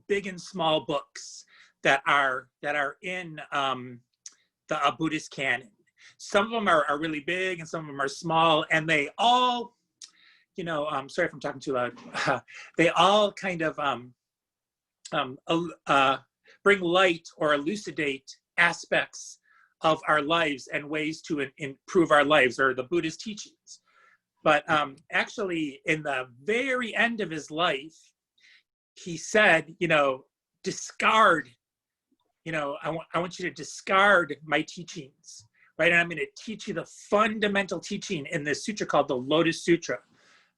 big and small books that are in the Buddhist canon. Some of them are really big and some of them are small, and they all, sorry if I'm talking too loud. They all kind of bring light or elucidate aspects of our lives and ways to improve our lives, or the Buddhist teachings. But actually, in the very end of his life, he said, discard, I want you to discard my teachings, right? And I'm going to teach you the fundamental teaching in this sutra called the Lotus Sutra.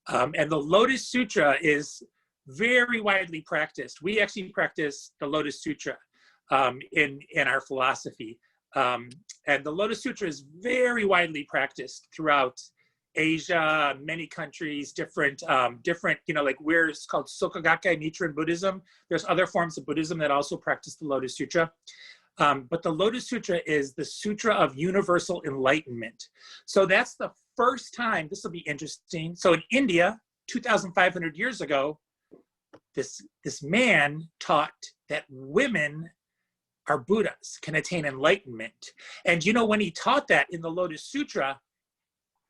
And the Lotus Sutra is very widely practiced. We actually practice the Lotus Sutra in our philosophy. And the Lotus Sutra is very widely practiced throughout Asia, many countries, different, like it's called Soka Gakkai Nichiren Buddhism. There's other forms of Buddhism that also practice the Lotus Sutra. But the Lotus Sutra is the Sutra of Universal Enlightenment. So that's the first time, this will be interesting. So in India, 2,500 years ago, this man taught that women are Buddhas, can attain enlightenment. And when he taught that in the Lotus Sutra,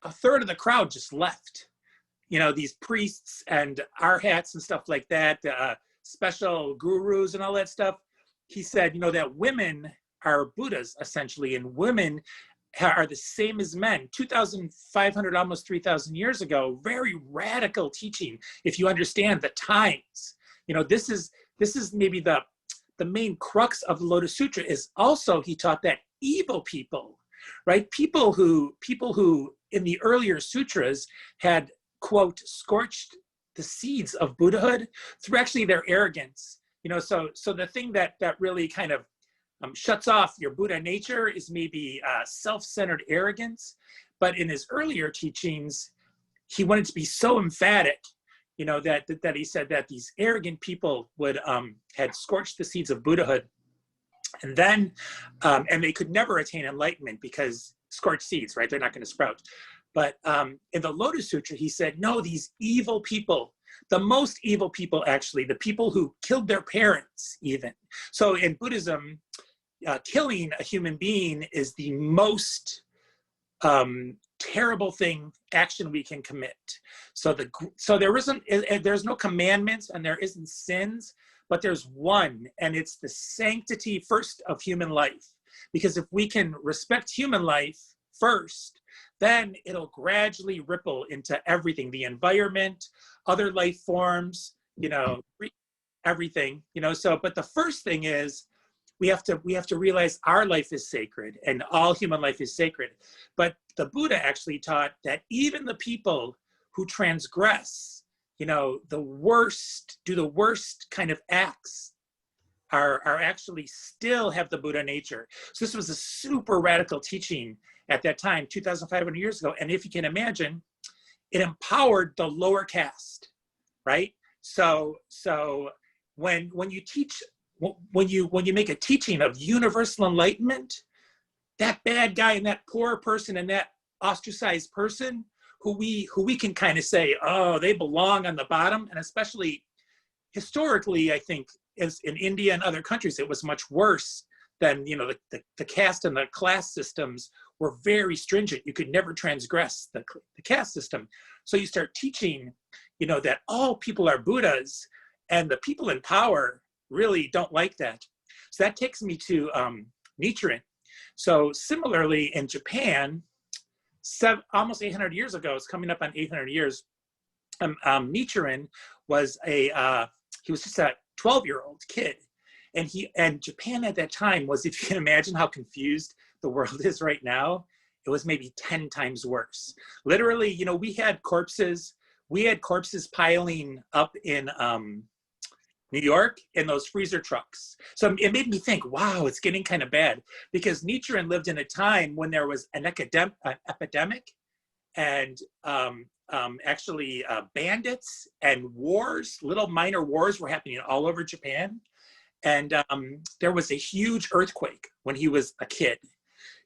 a third of the crowd just left. These priests and arhats and stuff like that, special gurus and all that stuff. He said, that women are Buddhas, essentially, and women are the same as men. 2,500, almost 3,000 years ago, very radical teaching, if you understand the times. This is maybe the main crux of the Lotus Sutra is also, he taught that evil people, right? People who in the earlier sutras had, quote, scorched the seeds of Buddhahood through actually their arrogance. So the thing that really kind of shuts off your Buddha nature is maybe self-centered arrogance. But in his earlier teachings, he wanted to be so emphatic, that he said that these arrogant people had scorched the seeds of Buddhahood, and then and they could never attain enlightenment because scorched seeds, right? They're not going to sprout. But in the Lotus Sutra, he said, no, these evil people, the most evil people, actually, the people who killed their parents even. So in Buddhism, killing a human being is the most terrible action we can commit. So there's no commandments and there isn't sins, but there's one, and it's the sanctity first of human life. Because if we can respect human life first, then it'll gradually ripple into everything, the environment, other life forms, everything, so, but the first thing is we have to realize our life is sacred and all human life is sacred. But the Buddha actually taught that even the people who transgress, do the worst kind of acts are actually still have the Buddha nature. So this was a super radical teaching at that time, 2,500 years ago. And if you can imagine, it empowered the lower caste, right? So when you teach, when you make a teaching of universal enlightenment, that bad guy and that poor person and that ostracized person who we can kind of say, oh, they belong on the bottom. And especially historically, I think, as in India and other countries, it was much worse than, the caste and the class systems were very stringent. You could never transgress the caste system. So you start teaching, that all people are Buddhas, and the people in power really don't like that. So that takes me to Nichiren. So similarly in Japan, almost 800 years ago, it's coming up on 800 years, Nichiren was he was just a 12-year-old kid. And Japan at that time was, if you can imagine how confused the world is right now, it was maybe 10 times worse. Literally, we had corpses piling up in New York in those freezer trucks. So it made me think, wow, it's getting kind of bad, because Nichiren lived in a time when there was an epidemic and actually bandits and wars, little minor wars were happening all over Japan. And there was a huge earthquake when he was a kid.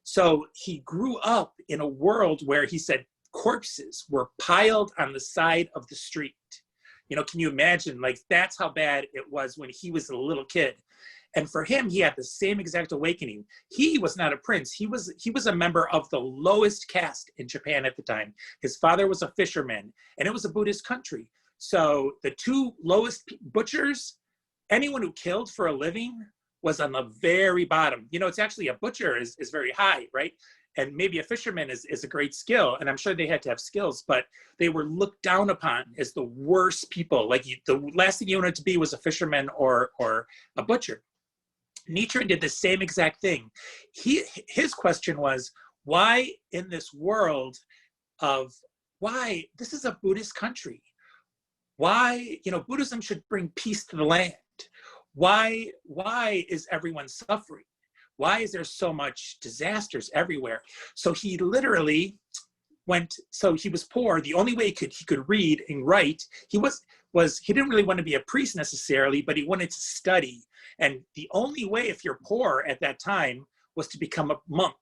So he grew up in a world where he said corpses were piled on the side of the street. You know, can you imagine? Like, that's how bad it was when he was a little kid. And for him, he had the same exact awakening. He was not a prince. He was a member of the lowest caste in Japan at the time. His father was a fisherman, and it was a Buddhist country. So the two lowest butchers, anyone who killed for a living, was on the very bottom. You know, it's actually, a butcher is very high, right? And maybe a fisherman is a great skill, and I'm sure they had to have skills, but they were looked down upon as the worst people. Like, the last thing you wanted to be was a fisherman or a butcher. Nietzsche did the same exact thing. His question was, why in this world of, why, this is a Buddhist country. Why, you know, Buddhism should bring peace to the land. Why is everyone suffering? Why is there so much disasters everywhere? So he literally went, so he was poor. The only way he could read and write, he didn't really want to be a priest necessarily, but he wanted to study. And the only way, if you're poor at that time, was to become a monk,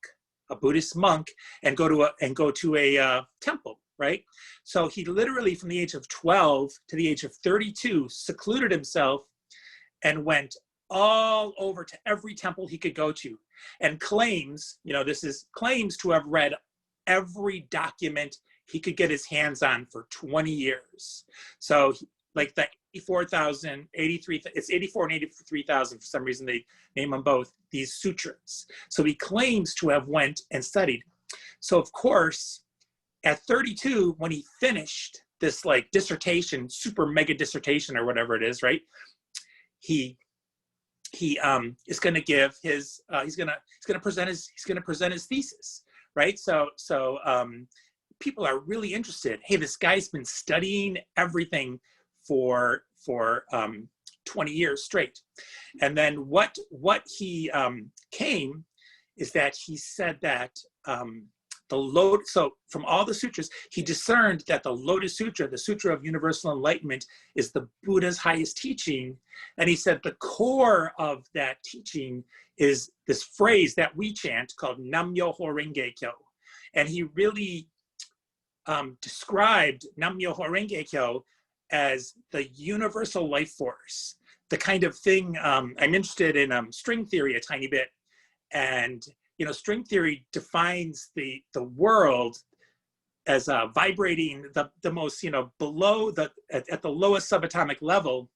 a Buddhist monk, and go to a temple, right? So he literally, from the age of 12 to the age of 32, secluded himself and went all over to every temple he could go to, and claims, you know, claims to have read every document he could get his hands on for 20 years. So like the 84,000, 83, it's 84 and 83,000, for some reason they name them both, these sutras. So he claims to have went and studied. So of course, at 32, when he finished this like dissertation, super mega dissertation or whatever it is, right? He is going to give his he's going to present his thesis, right? So people are really interested. Hey, this guy's been studying everything for 20 years straight. And then what he came is that he said that so from all the sutras, he discerned that the Lotus Sutra, the Sutra of Universal Enlightenment, is the Buddha's highest teaching. And he said the core of that teaching is this phrase that we chant called Nam-myoho Renge Kyo. And he really described Nam-myoho Renge Kyo as the universal life force, the kind of thing. I'm interested in string theory a tiny bit. And you know, string theory defines the world as vibrating the most, you know, below at the lowest subatomic level.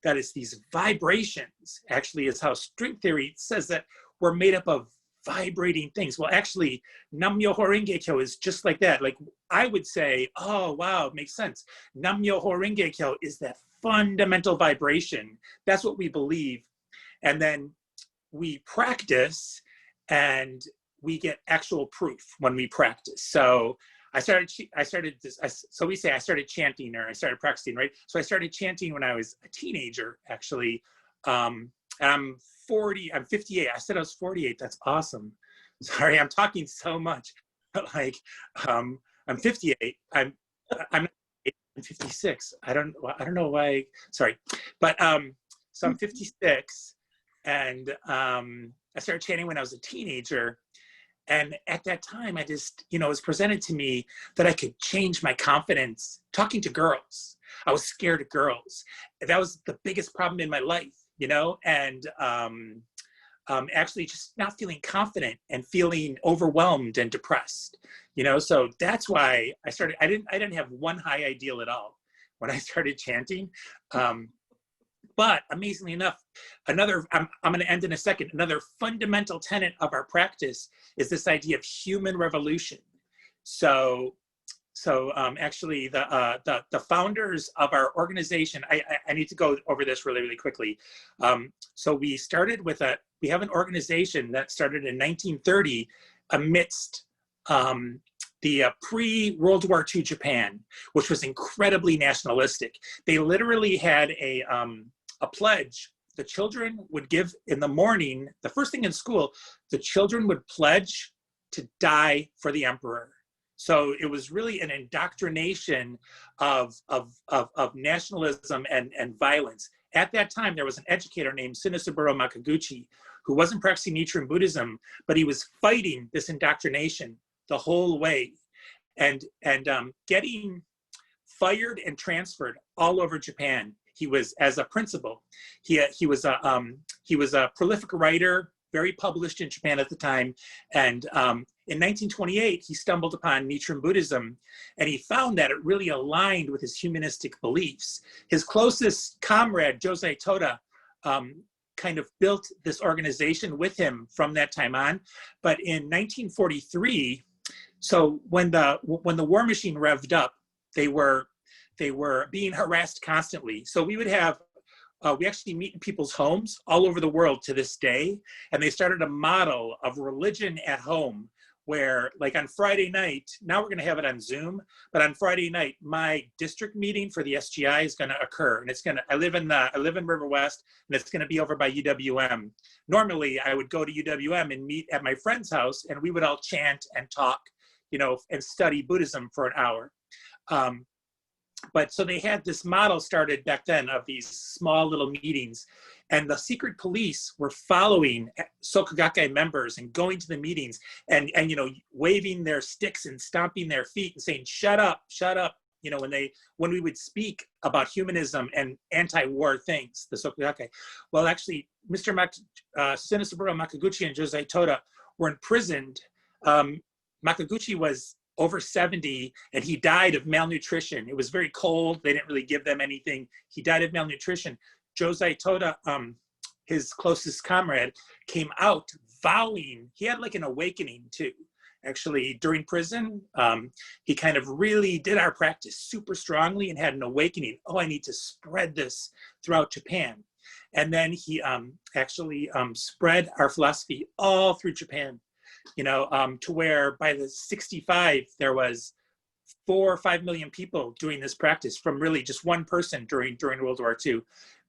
That is, these vibrations actually is how string theory says that we're made up of vibrating things. Well, actually, Nam-myoho Renge Kyo is just like that. Like, I would say, oh, wow, it makes sense. Nam-myoho Renge Kyo is that fundamental vibration. That's what we believe. And then we practice, and we get actual proof when we practice. So I started chanting, or I started practicing, right? So I started chanting when I was a teenager, actually. I'm 58. I said I was 48. That's awesome. Sorry, I'm talking so much. Like, I'm 58. I'm 56. I don't know why. Sorry, but so I'm 56, and I started chanting when I was a teenager. And at that time, I just, you know, it was presented to me that I could change my confidence talking to girls. I was scared of girls. That was the biggest problem in my life, you know, and actually just not feeling confident and feeling overwhelmed and depressed, you know. So that's why I started. I didn't have one high ideal at all when I started chanting. But amazingly enough, I'm going to end in a second. Another fundamental tenet of our practice is this idea of human revolution. So actually, the founders of our organization, I need to go over this really, really quickly. So we started with we have an organization that started in 1930 amidst the pre-World War II Japan, which was incredibly nationalistic. They literally had a pledge. The children would give in the morning, the first thing in school, the children would pledge to die for the emperor. So it was really an indoctrination of nationalism and violence. At that time, there was an educator named Sinosuburo Makaguchi who wasn't practicing Nichiren Buddhism, but he was fighting this indoctrination the whole way, and getting fired and transferred all over Japan. He was, as a principal, he was a prolific writer, very published in Japan at the time. And in 1928, he stumbled upon Nichiren Buddhism, and he found that it really aligned with his humanistic beliefs. His closest comrade, Josei Toda, kind of built this organization with him from that time on. But in 1943, so when the war machine revved up, they were being harassed constantly. So we would have, we actually meet in people's homes all over the world to this day. And they started a model of religion at home where, like, on Friday night, now we're gonna have it on Zoom, but on Friday night, my district meeting for the SGI is gonna occur. And it's gonna, I live in River West, and it's gonna be over by UWM. Normally I would go to UWM and meet at my friend's house, and we would all chant and talk, you know, and study Buddhism for an hour. But so they had this model started back then of these small little meetings, and the secret police were following Soka Gakkai members and going to the meetings and you know, waving their sticks and stomping their feet and saying, shut up, you know, when we would speak about humanism and anti-war things, the Soka Gakkai. Well, actually, Sinosaburo Makaguchi and Josei Toda were imprisoned. Makaguchi was over 70, and he died of malnutrition. It was very cold. They didn't really give them anything. He died of malnutrition. Josei Toda, his closest comrade, came out vowing, he had like an awakening too. Actually, during prison, he kind of really did our practice super strongly and had an awakening. Oh, I need to spread this throughout Japan. And then he actually spread our philosophy all through Japan. You know, to where by the 65, there was 4 or 5 million people doing this practice from really just one person during World War II.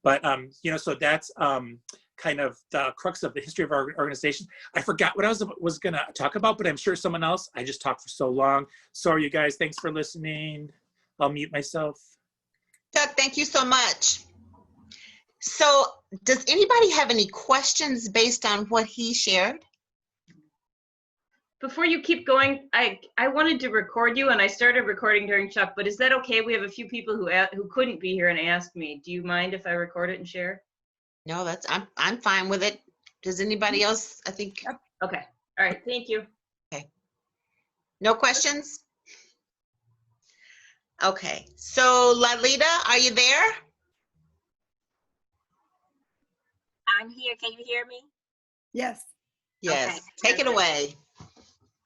But, you know, so that's kind of the crux of the history of our organization. I forgot what I was going to talk about, but I'm sure someone else, I just talked for so long. Sorry, you guys, thanks for listening. I'll mute myself. Doug, thank you so much. So does anybody have any questions based on what he shared? Before you keep going, I wanted to record you, and I started recording during Chuck, but is that okay? We have a few people who couldn't be here and asked me. Do you mind if I record it and share? No, I'm fine with it. Does anybody else? I think. Okay. All right. Thank you. Okay. No questions? Okay. So Lalita, are you there? I'm here. Can you hear me? Yes. Yes. Okay. Take it away.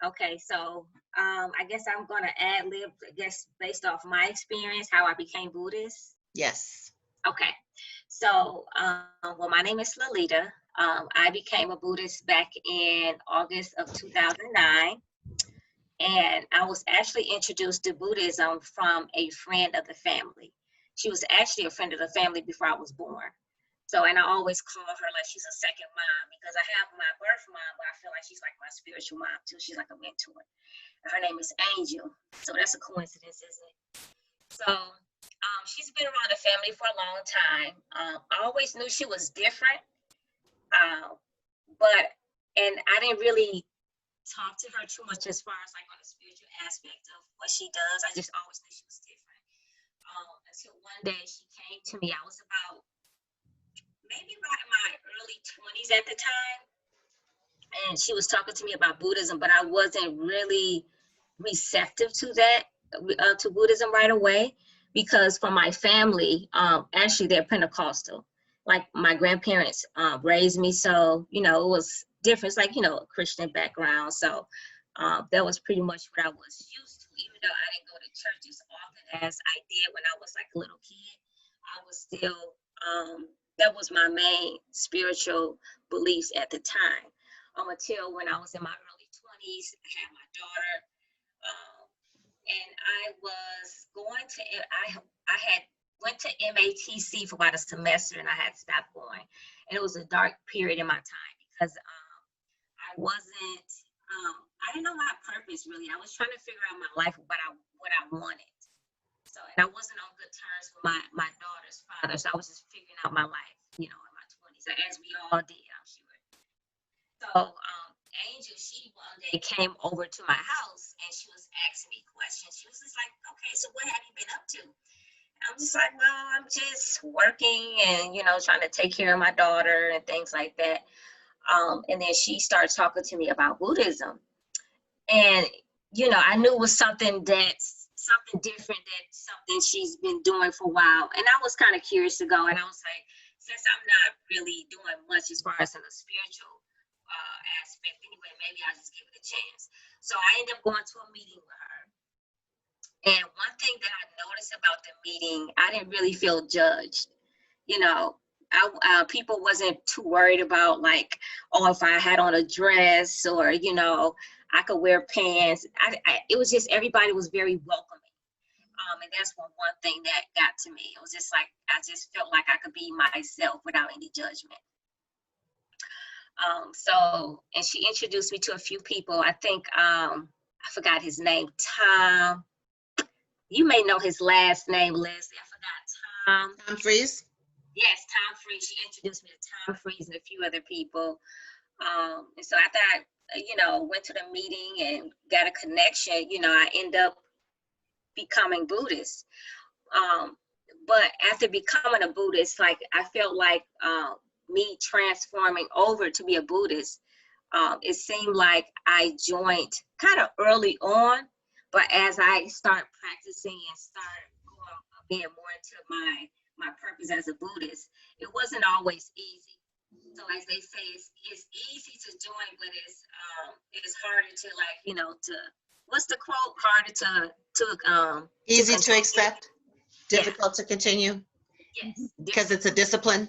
Okay, so I guess I'm gonna ad lib, I guess, based off my experience, how I became Buddhist. Yes. Okay, so well, my name is Lalita. I became a Buddhist back in August of 2009, and I was actually introduced to Buddhism from a friend of the family. She was actually a friend of the family before I was born. So, and I always call her like she's a second mom, because I have my birth mom, but I feel like she's like my spiritual mom too. She's like a mentor. Her name is Angel. So that's a coincidence, isn't it? So she's been around the family for a long time. I always knew she was different, and I didn't really talk to her too much as far as like on the spiritual aspect of what she does. I just always knew she was different. Until one day she came to me. I was about maybe about in my early 20s at the time, and she was talking to me about Buddhism, but I wasn't really receptive to that, to Buddhism right away, because for my family, actually they're Pentecostal. Like my grandparents raised me, so, you know, it was different. It's like, you know, a Christian background. So that was pretty much what I was used to, even though I didn't go to church as often as I did when I was like a little kid. I was still, that was my main spiritual beliefs at the time, until when I was in my early 20s. I had my daughter, and I was going to, I had went to MATC for about a semester, and I had stopped going. And it was a dark period in my time, because I wasn't, I didn't know my purpose really. I was trying to figure out my life, what I wanted. So, and I wasn't on good terms with my daughter's father. So I was just figuring out my life, you know, in my 20s, as we all did, I'm sure. So Angel, she one day came over to my house, and she was asking me questions. She was just like, okay, so so what have you been up to? I'm just like, well, I'm just working and, trying to take care of my daughter and things like that. And then she started talking to me about Buddhism. And, I knew it was something different, that something she's been doing for a while. And I was kind of curious to go. And I was like, since I'm not really doing much as far as in the spiritual aspect anyway, maybe I'll just give it a chance. So I ended up going to a meeting with her. And one thing that I noticed about the meeting, I didn't really feel judged. People wasn't too worried about like, oh, if I had on a dress or, I could wear pants. It was just, everybody was very welcoming. And that's one thing that got to me. It was just like, I just felt like I could be myself without any judgment. And she introduced me to a few people. I think, I forgot his name, Tom. You may know his last name, Leslie. I forgot Tom. Tom Freeze? Yes, Tom Freeze. She introduced me to Tom Freeze and a few other people. And so after I, went to the meeting and got a connection, I ended up becoming Buddhist. But after becoming a Buddhist, like I felt like me transforming over to be a Buddhist, it seemed like I joined kind of early on. But as I start practicing and start being more into my purpose as a Buddhist, it wasn't always easy. So as they say, it's easy to join, but it's harder to what's the quote? Harder to Easy to accept, difficult to continue. Yes. Because it's a discipline.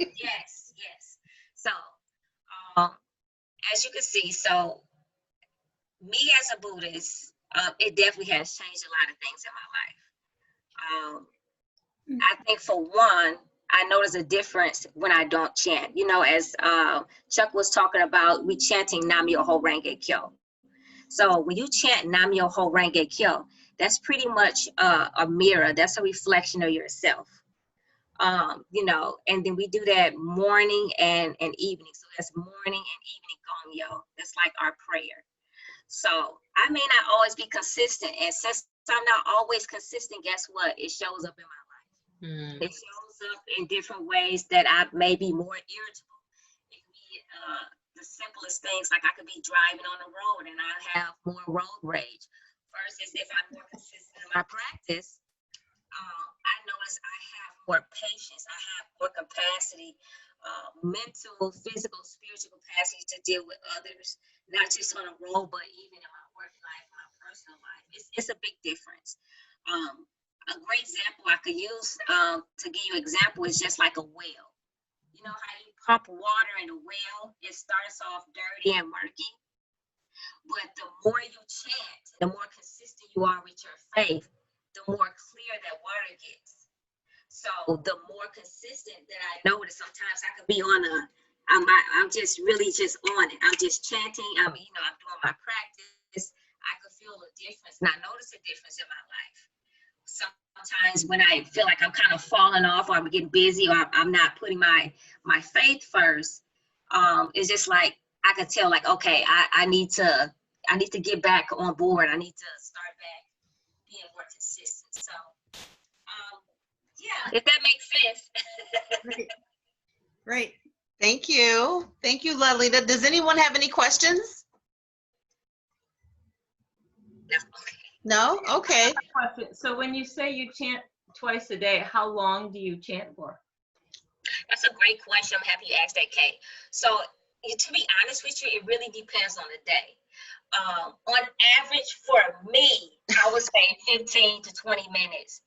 Yes. So as you can see, so me as a Buddhist, it definitely has changed a lot of things in my life. I think for one, I notice a difference when I don't chant. As Chuck was talking about, we chanting Nam-myoho Renge Kyo. So when you chant Nam-myoho Renge Kyo, that's pretty much a mirror. That's a reflection of yourself. And then we do that morning and evening. So that's morning and evening gongyo. That's like our prayer. So I may not always be consistent. And since I'm not always consistent, guess what? It shows up in my life. It shows up in different ways that I may be more irritable. It can be the simplest things, like I could be driving on the road and I have more road rage. Versus if I'm more consistent in my practice, I notice I have more patience. I have more capacity, mental, physical, spiritual capacity to deal with others, not just on the road, but even in my work life, my personal life. It's a big difference. A great example I could use to give you an example is just like a well. You know how you pump water in a well? It starts off dirty and murky. But the more you chant, the more consistent you are with your faith, the more clear that water gets. So the more consistent that I notice, sometimes I could be I'm just really just on it. I'm just chanting. I'm doing my practice. I could feel a difference, and I notice a difference in my life. Sometimes when I feel like I'm kind of falling off, or I'm getting busy, or I'm not putting my faith first, it's just like I could tell, like, okay, I need to get back on board. I need to start back being more consistent. So, yeah, if that makes sense. Great. Thank you, Lalita. Does anyone have any questions? No? Okay. Question. So when you say you chant twice a day, how long do you chant for? That's a great question. I'm happy you asked that, Kay. So to be honest with you, it really depends on the day. On average, for me, I would say 15 to 20 minutes.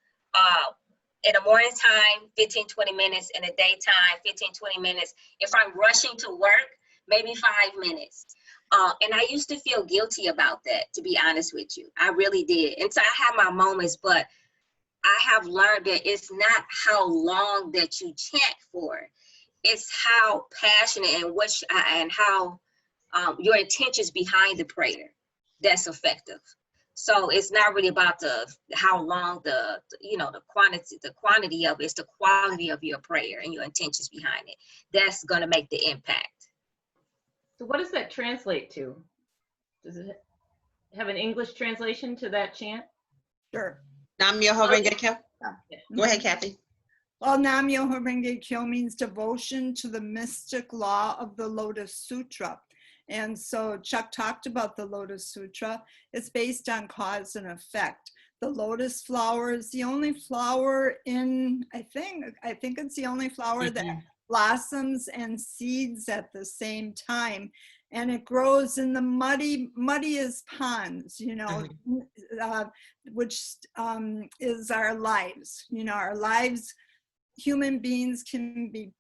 In the morning time, 15, 20 minutes. In the daytime, 15, 20 minutes. If I'm rushing to work, maybe 5 minutes. And I used to feel guilty about that, to be honest with you. I really did. And so I have my moments, but I have learned that it's not how long that you chant for. It's how passionate and how your intentions behind the prayer that's effective. So it's not really about how long the quantity of it. It's the quality of your prayer and your intentions behind it. That's going to make the impact. So what does that translate to? Does it have an English translation to that chant? Sure. Nam Myoho Okay. Renge Kyo. Go ahead, Kathy. Well, Nam Myoho Renge Kyo means devotion to the mystic law of the Lotus Sutra. And so Chuck talked about the Lotus Sutra. It's based on cause and effect. The lotus flower is the only flower in, I think it's the only flower that blossoms and seeds at the same time. And it grows in the muddiest ponds, you know, which is our lives. You know, our lives, human beings can be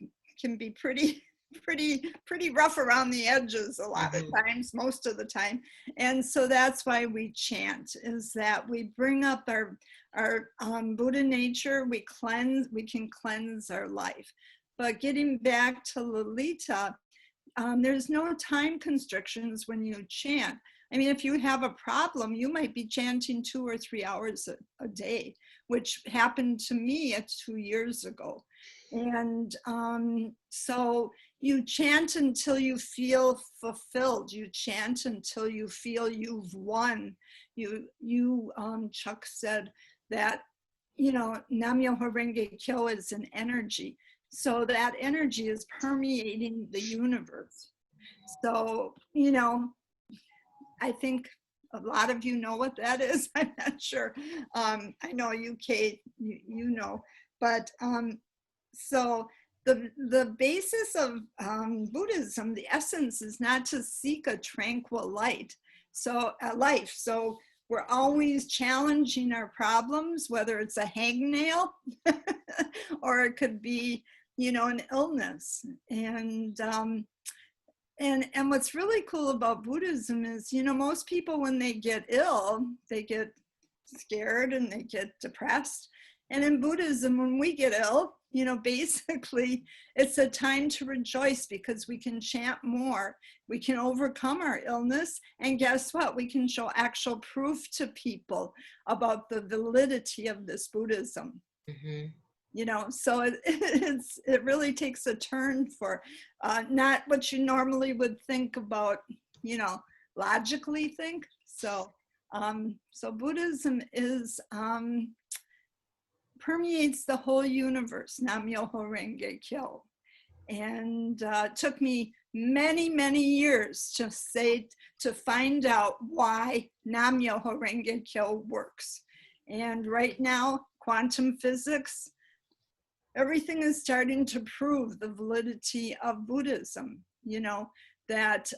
pretty rough around the edges a lot of times, most of the time. And so that's why we chant, is that we bring up our Buddha nature, we can cleanse our life. But getting back to Lolita, there's no time constrictions when you chant. I mean, if you have a problem, you might be chanting 2 or 3 hours a day, which happened to me 2 years ago. And so you chant until you feel fulfilled. You chant until you feel you've won. Chuck said that, you know, Nam Myoho Renge Kyo is an energy. So that energy is permeating the universe. So, you know, I think a lot of you know what that is. I'm not sure. I know you, Kate, you know, but so the basis of Buddhism, the essence is not to seek a tranquil life. So we're always challenging our problems, whether it's a hangnail or it could be, you know, an illness. And what's really cool about Buddhism is, you know, most people when they get ill, they get scared and they get depressed. And in Buddhism, when we get ill, you know, basically it's a time to rejoice because we can chant more. We can overcome our illness. And guess what? We can show actual proof to people about the validity of this Buddhism. You know, so it really takes a turn for not what you normally would think about, you know, logically think. So Buddhism is permeates the whole universe, Nam Myoho Renge Kyo. And it took me many years to find out why Nam Myoho Renge Kyo works. And right now, quantum physics, everything is starting to prove the validity of Buddhism, you know, that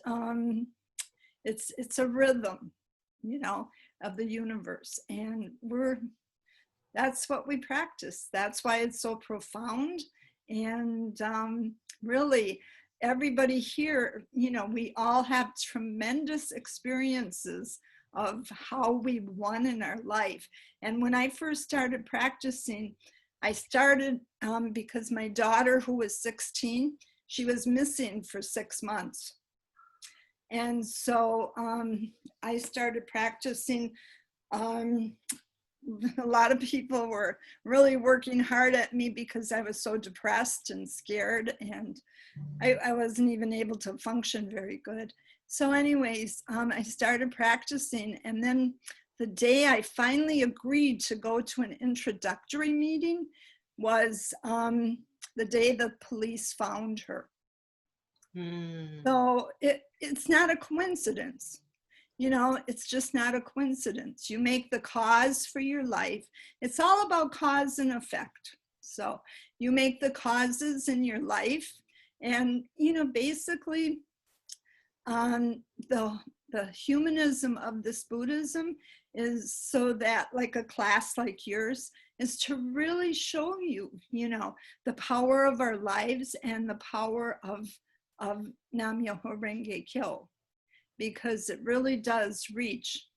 it's a rhythm, you know, of the universe. And that's what we practice. That's why it's so profound. And really, everybody here, you know, we all have tremendous experiences of how we won in our life. And when I first started practicing, I started because my daughter, who was 16, she was missing for 6 months. And so I started practicing. A lot of people were really working hard at me because I was so depressed and scared, and I wasn't even able to function very good. So anyways, I started practicing, and then the day I finally agreed to go to an introductory meeting was the day the police found her. So it's not a coincidence. You know, it's just not a coincidence. You make the cause for your life. It's all about cause and effect. So you make the causes in your life. And, you know, basically the humanism of this Buddhism is so that, like a class like yours, is to really show you, you know, the power of our lives and the power of Nam Myoho Renge Kyo. Because it really does reach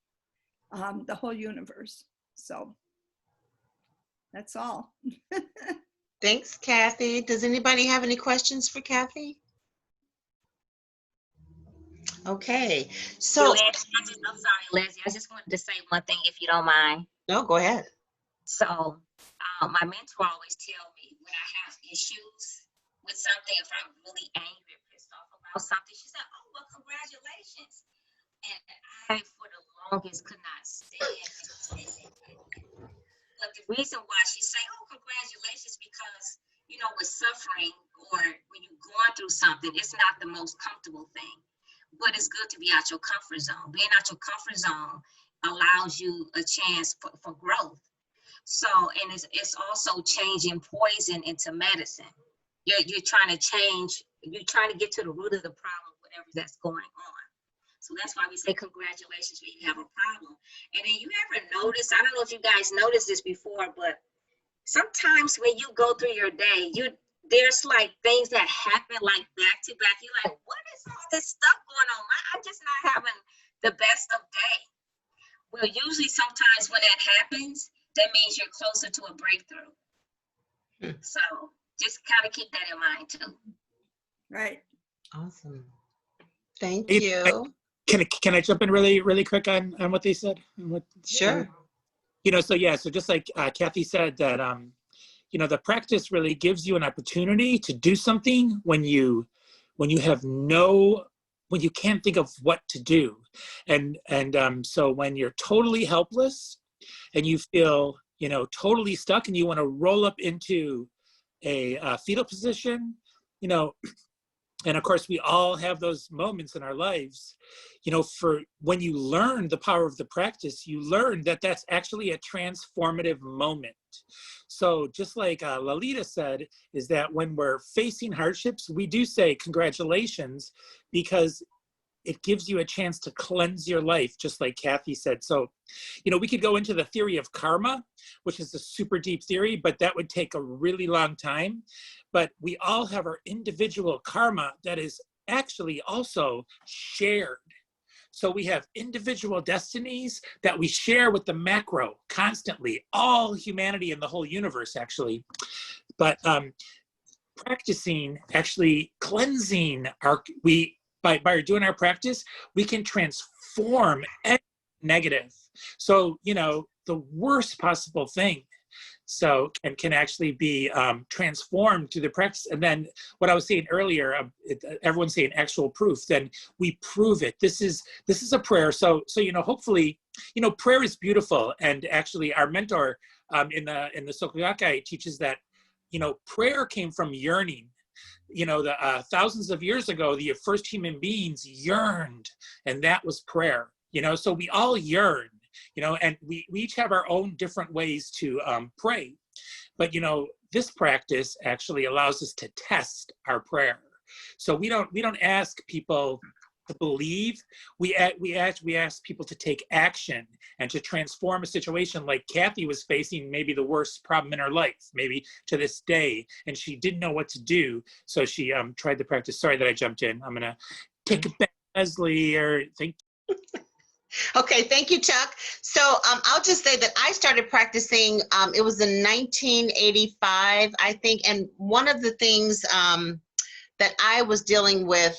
the whole universe. So that's all. Thanks, Kathy. Does anybody have any questions for Kathy? Okay, so I'm sorry, Leslie. I just wanted to say one thing, if you don't mind. no, go ahead. So, my mentor always tell me when I have issues with something, if I'm really angry or pissed off about something, she said, "Oh, well, congratulations." And I, for the longest, could not stand it. But something, it's not the most comfortable thing, but it's good to be out your comfort zone. Being out your comfort zone allows you a chance for growth. So, and it's also changing poison into medicine. You're trying to change, you're trying to get to the root of the problem, whatever that's going on. So that's why we say congratulations when you have a problem. And then you ever notice, I don't know if you guys noticed this before, but sometimes when you go through your day, there's like things that happen like back to back. You're like, what is all this stuff going on? I'm just not having the best of day. Well, usually sometimes when that happens, that means you're closer to a breakthrough. So just kind of keep that in mind too. Right. Awesome. Thank you. Can I jump in really quick on what they said? Sure. So just like Kathy said, that the practice really gives you an opportunity to do something when you can't think of what to do, and so when you're totally helpless and you feel totally stuck and you want to roll up into a fetal position, and of course we all have those moments in our lives, for when you learn the power of the practice, you learn that that's actually a transformative moment. So just like Lalita said, is that when we're facing hardships, we do say congratulations, because it gives you a chance to cleanse your life, just like Kathy said. So, we could go into the theory of karma, which is a super deep theory, but that would take a really long time. But we all have our individual karma that is actually also shared. So we have individual destinies that we share with the macro constantly, all humanity in the whole universe, actually. But practicing, actually cleansing by doing our practice, we can transform any negative. So, the worst possible thing can actually be transformed through the practice. And then what I was saying earlier, everyone's saying actual proof, then we prove it. This is a prayer. So hopefully, prayer is beautiful. And actually our mentor in the Soka Gakkai teaches that, prayer came from yearning. Thousands of years ago, the first human beings yearned, and that was prayer. So we all yearn, and we each have our own different ways to pray. But this practice actually allows us to test our prayer. So we don't ask people to believe. We ask people to take action and to transform a situation. Like Kathy was facing maybe the worst problem in her life, maybe to this day, and she didn't know what to do. So she tried the practice. Sorry that I jumped in. I'm gonna take it back, Leslie, or think. Okay, thank you, Chuck. So I'll just say that I started practicing, it was in 1985, I think, and one of the things that I was dealing with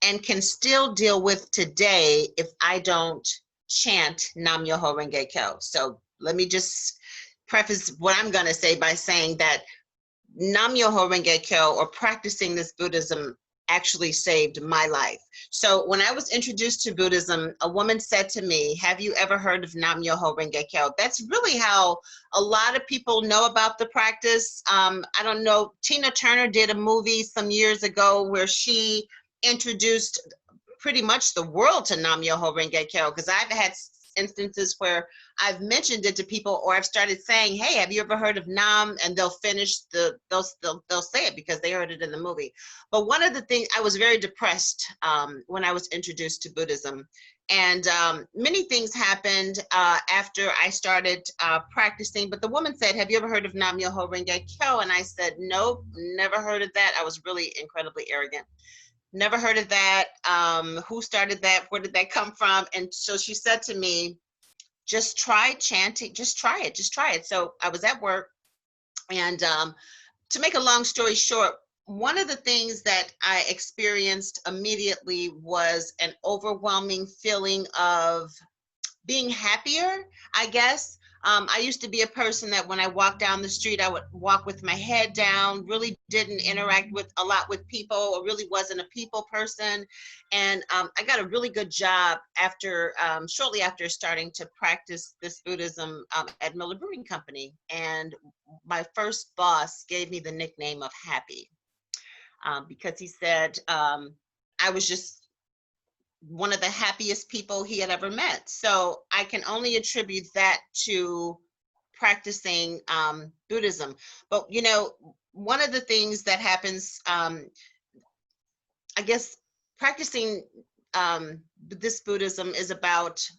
and can still deal with today if I don't chant Nam Myoho Renge Kyo. So let me just preface what I'm going to say by saying that Nam Myoho Renge Kyo, or practicing this Buddhism, actually saved my life. So when I was introduced to Buddhism, a woman said to me, have you ever heard of Nam Myoho Renge Kyo? That's really how a lot of people know about the practice. I don't know, Tina Turner did a movie some years ago where she introduced pretty much the world to Nam Myoho Renge Kyo, because I've had instances where I've mentioned it to people, or I've started saying, hey, have you ever heard of Nam? And they'll finish they'll say it because they heard it in the movie. But one of the things, I was very depressed when I was introduced to Buddhism. And many things happened after I started practicing. But the woman said, have you ever heard of Nam Myoho Renge Kyo? And I said, nope, never heard of that. I was really incredibly arrogant. Never heard of that. Who started that? Where did that come from? And so she said to me, just try chanting, just try it. So I was at work, and to make a long story short, one of the things that I experienced immediately was an overwhelming feeling of being happier, I guess. I used to be a person that when I walked down the street, I would walk with my head down, really didn't interact with a lot with people, or really wasn't a people person. And I got a really good job after, shortly after starting to practice this Buddhism at Miller Brewing Company. And my first boss gave me the nickname of Happy. because he said, I was just one of the happiest people he had ever met. So I can only attribute that to practicing Buddhism. But, you know, one of the things that happens, I guess, practicing this Buddhism is about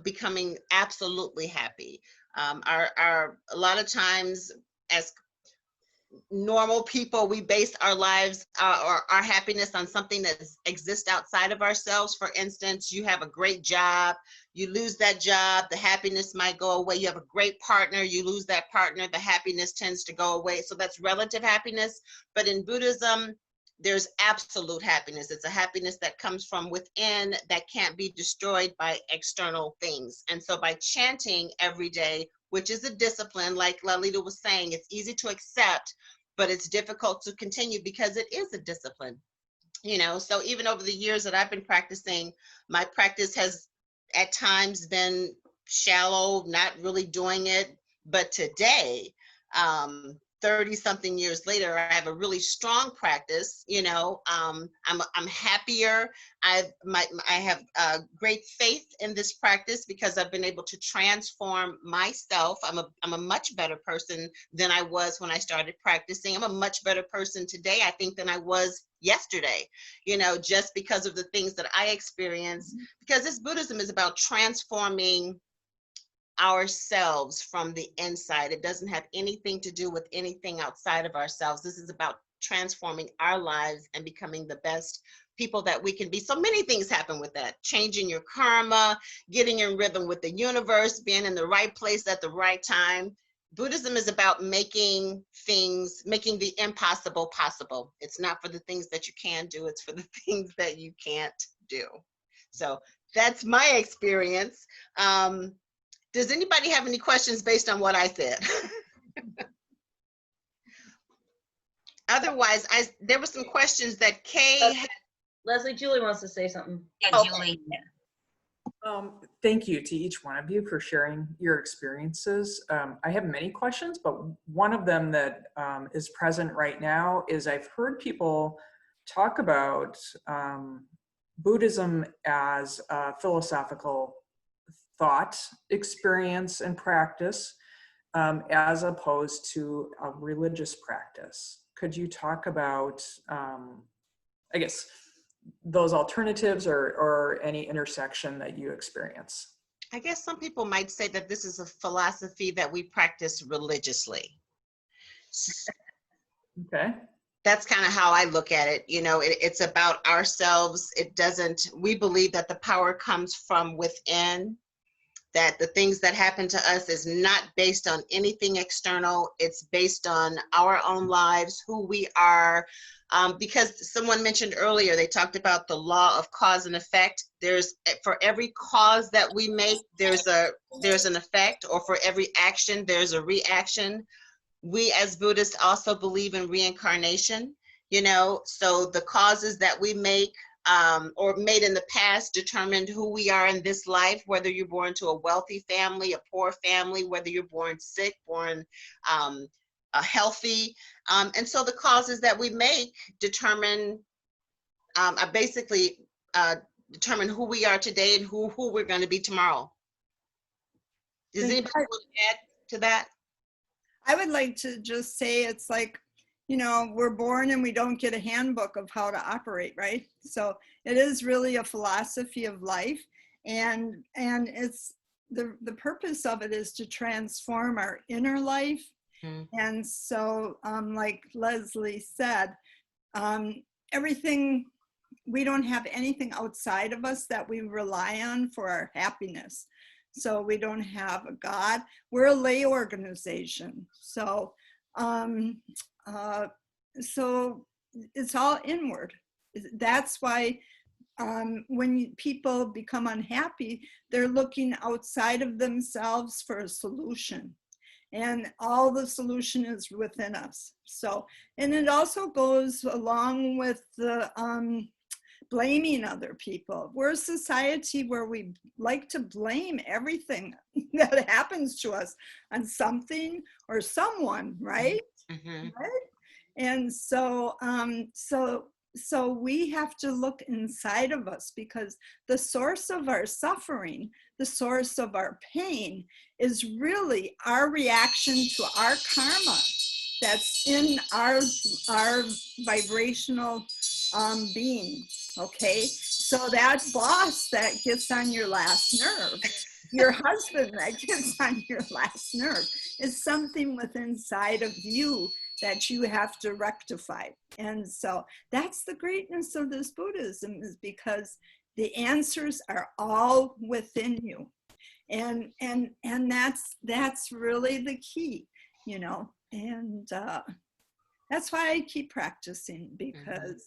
becoming absolutely happy. A lot of times as normal people, we base our lives or our happiness on something that exists outside of ourselves. For instance, you have a great job, you lose that job, the happiness might go away. You have a great partner, you lose that partner, the happiness tends to go away. So that's relative happiness. But in Buddhism, there's absolute happiness. It's a happiness that comes from within that can't be destroyed by external things. And so by chanting every day, which is a discipline, like Lalita was saying, it's easy to accept, but it's difficult to continue because it is a discipline. You know, so even over the years that I've been practicing, my practice has at times been shallow, not really doing it. But today, 30 something years later, I have a really strong practice. You know, I'm happier. I have great faith in this practice because I've been able to transform myself. I'm a much better person than I was when I started practicing. I'm a much better person today, I think, than I was yesterday, you know, just because of the things that I experienced. Because this Buddhism is about transforming ourselves from the inside. It doesn't have anything to do with anything outside of ourselves. This is about transforming our lives and becoming the best people that we can be. So many things happen with that. Changing your karma, getting in rhythm with the universe, being in the right place at the right time. Buddhism is about making the impossible possible. It's not for the things that you can do, it's for the things that you can't do. So that's my experience. Does anybody have any questions based on what I said? Otherwise, there were some questions that Kay had. Leslie, Julie wants to say something. Yeah, Okay. Julie. Thank you to each one of you for sharing your experiences. I have many questions, but one of them that is present right now is I've heard people talk about Buddhism as a philosophical thought, experience, and practice, as opposed to a religious practice. Could you talk about, I guess, those alternatives or any intersection that you experience? I guess some people might say that this is a philosophy that we practice religiously. Okay. That's kind of how I look at it. You know, it's about ourselves. We believe that the power comes from within, that the things that happen to us is not based on anything external. It's based on our own lives, who we are. Because someone mentioned earlier, they talked about the law of cause and effect. For every cause that we make, there's an effect, or for every action, there's a reaction. We as Buddhists also believe in reincarnation, you know, so the causes that we make or made in the past determined who we are in this life, whether you're born to a wealthy family, a poor family, whether you're born sick, born healthy. And so the causes that we make determine, basically determine who we are today and who we're going to be tomorrow. Does anybody want to add to that? I would like to just say it's like, you know, we're born and we don't get a handbook of how to operate, right? So it is really a philosophy of life, and it's the purpose of it is to transform our inner life. And so like Leslie said, everything, we don't have anything outside of us that we rely on for our happiness. So we don't have a God. We're a lay organization. So so it's all inward. That's why when people become unhappy, they're looking outside of themselves for a solution. And all the solution is within us. So, and it also goes along with the blaming other people. We're a society where we like to blame everything that happens to us on something or someone, right? Mm-hmm. Right? And so we have to look inside of us, because the source of our suffering, the source of our pain, is really our reaction to our karma that's in our vibrational being. Okay, so that boss that gets on your last nerve, your husband that gets on your last nerve, is something within inside of you that you have to rectify. And so that's the greatness of this Buddhism, is because the answers are all within you. And that's really the key, you know. And that's why I keep practicing, because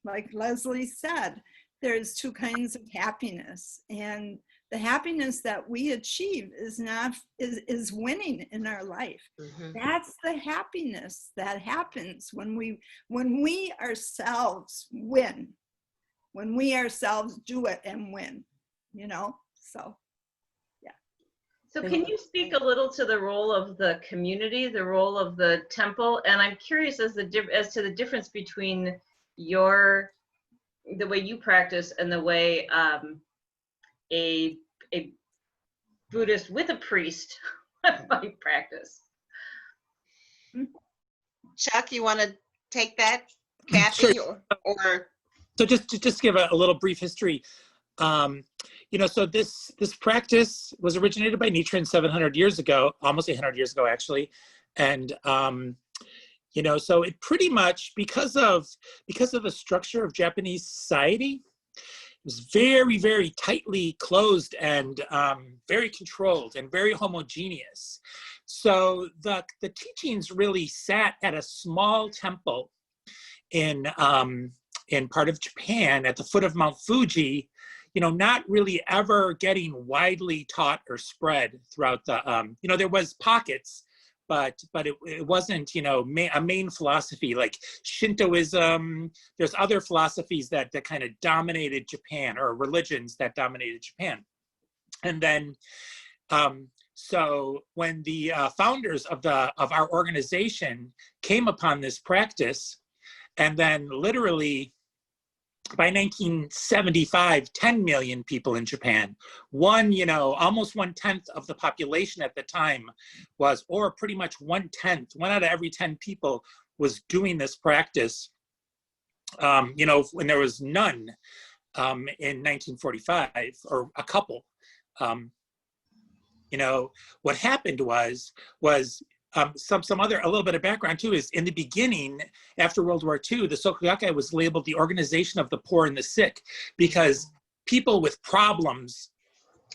like Leslie said, there's two kinds of happiness, and the happiness that we achieve is winning in our life. That's the happiness that happens when we ourselves win, when we ourselves do it and win, you know. So yeah. So can you speak a little to the role of the community, the role of the temple? And I'm curious as to the difference between the way you practice and the way a Buddhist with a priest might practice. Chuck, you want to take that, Kathy? Sure. Or So just give a little brief history. You know, so this practice was originated by Nichiren 700 years ago, almost 800 years ago, actually. And, you know, so it pretty much, because of the structure of Japanese society, it was very, very tightly closed and very controlled and very homogeneous. So the teachings really sat at a small temple in part of Japan at the foot of Mount Fuji, you know, not really ever getting widely taught or spread throughout the, you know, there was pockets, but it wasn't, you know, a main philosophy like Shintoism. There's other philosophies that kind of dominated Japan, or religions that dominated Japan. And then, so when the founders of our organization came upon this practice, and then literally by 1975, 10 million people in Japan, almost 1/10 of the population at the time was, or pretty much 1/10, 1 out of every 10 people was doing this practice, you know, when there was none in 1945, or a couple. You know, what happened was some other, a little bit of background too, is in the beginning, after World War II, the Soka Gakkai was labeled the organization of the poor and the sick, because people with problems,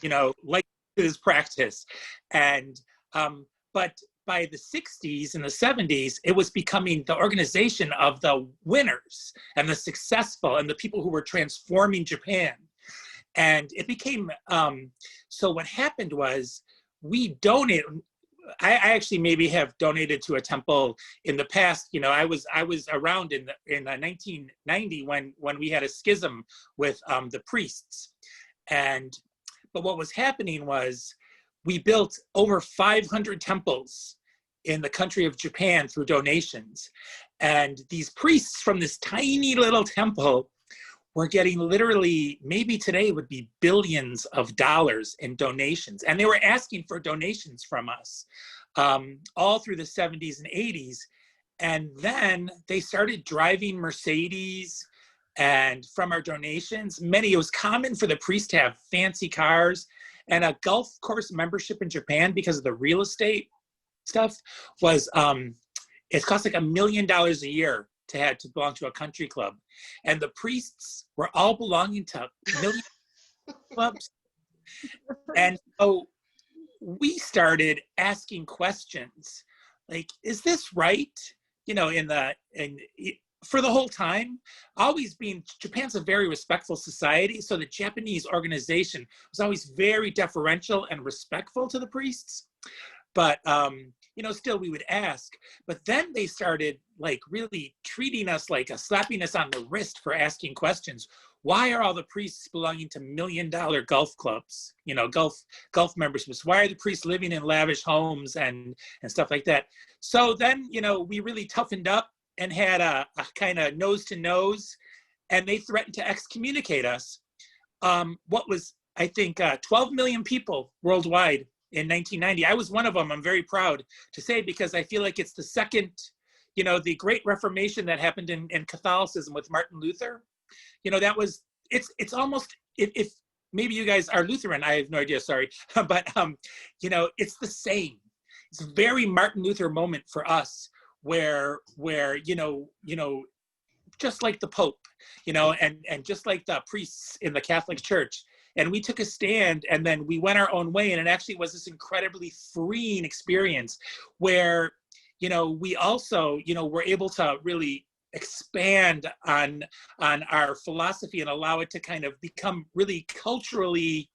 you know, like this practice. And, but by the 60s and the 70s, it was becoming the organization of the winners and the successful and the people who were transforming Japan. And it became, so what happened was, we donated, I actually maybe have donated to a temple in the past. You know, I was around in 1990 when we had a schism with the priests, but what was happening was, we built over 500 temples in the country of Japan through donations, and these priests from this tiny little temple were getting literally, maybe today would be billions of dollars in donations. And they were asking for donations from us all through the 70s and 80s. And then they started driving Mercedes, and from our donations, it was common for the priest to have fancy cars, and a golf course membership in Japan, because of the real estate stuff, was, it cost like $1 million a year to belong to a country club. And the priests were all belonging to million clubs. And so we started asking questions like, is this right? You know, for the whole time, always being, Japan's a very respectful society, so the Japanese organization was always very deferential and respectful to the priests. But, you know, still we would ask. But then they started like really treating us like slapping us on the wrist for asking questions. why are all the priests belonging to $1 million golf clubs, you know, golf memberships? Why are the priests living in lavish homes and stuff like that? So then, you know, we really toughened up and had a kind of nose to nose, and they threatened to excommunicate us. What was, I think, 12 million people worldwide in 1990. I was one of them. I'm very proud to say, because I feel like it's the second, you know, the Great Reformation that happened in Catholicism with Martin Luther. You know, that was, it's almost, if maybe you guys are Lutheran, I have no idea, sorry, but you know, it's the same. It's a very Martin Luther moment for us, where you know, just like the Pope, you know, and just like the priests in the Catholic Church. And we took a stand, and then we went our own way. And it actually was this incredibly freeing experience where, you know, we also, you know, were able to really expand on our philosophy and allow it to kind of become really culturally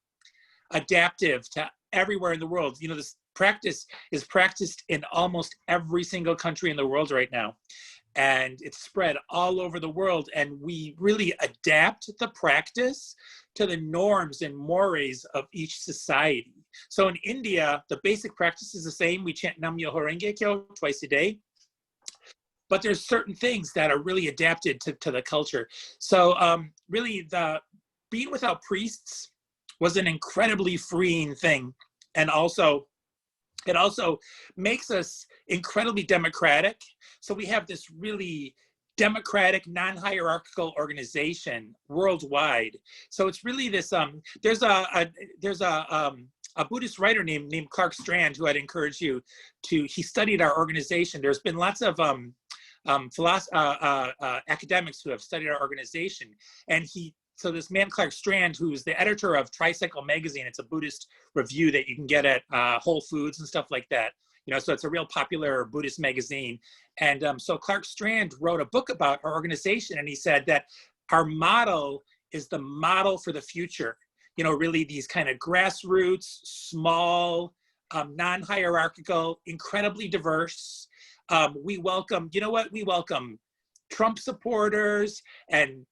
adaptive to everywhere in the world. You know, this practice is practiced in almost every single country in the world right now. And it's spread all over the world. And we really adapt the practice to the norms and mores of each society. So in India, the basic practice is the same. We chant Nam Myoho Renge Kyo twice a day. But there's certain things that are really adapted to the culture. So really, the being without priests was an incredibly freeing thing. And also, it also makes us incredibly democratic. So we have this really democratic, non-hierarchical organization worldwide. So it's really this, there's a Buddhist writer named Clark Strand, who I'd encourage you to, he studied our organization. There's been lots of academics who have studied our organization. And so this man, Clark Strand, who's the editor of Tricycle Magazine, it's a Buddhist review that you can get at Whole Foods and stuff like that. You know, so it's a real popular Buddhist magazine. And so Clark Strand wrote a book about our organization, and he said that our model is the model for the future. You know, really these kind of grassroots, small, non-hierarchical, incredibly diverse. We welcome, you know what? We welcome Trump supporters and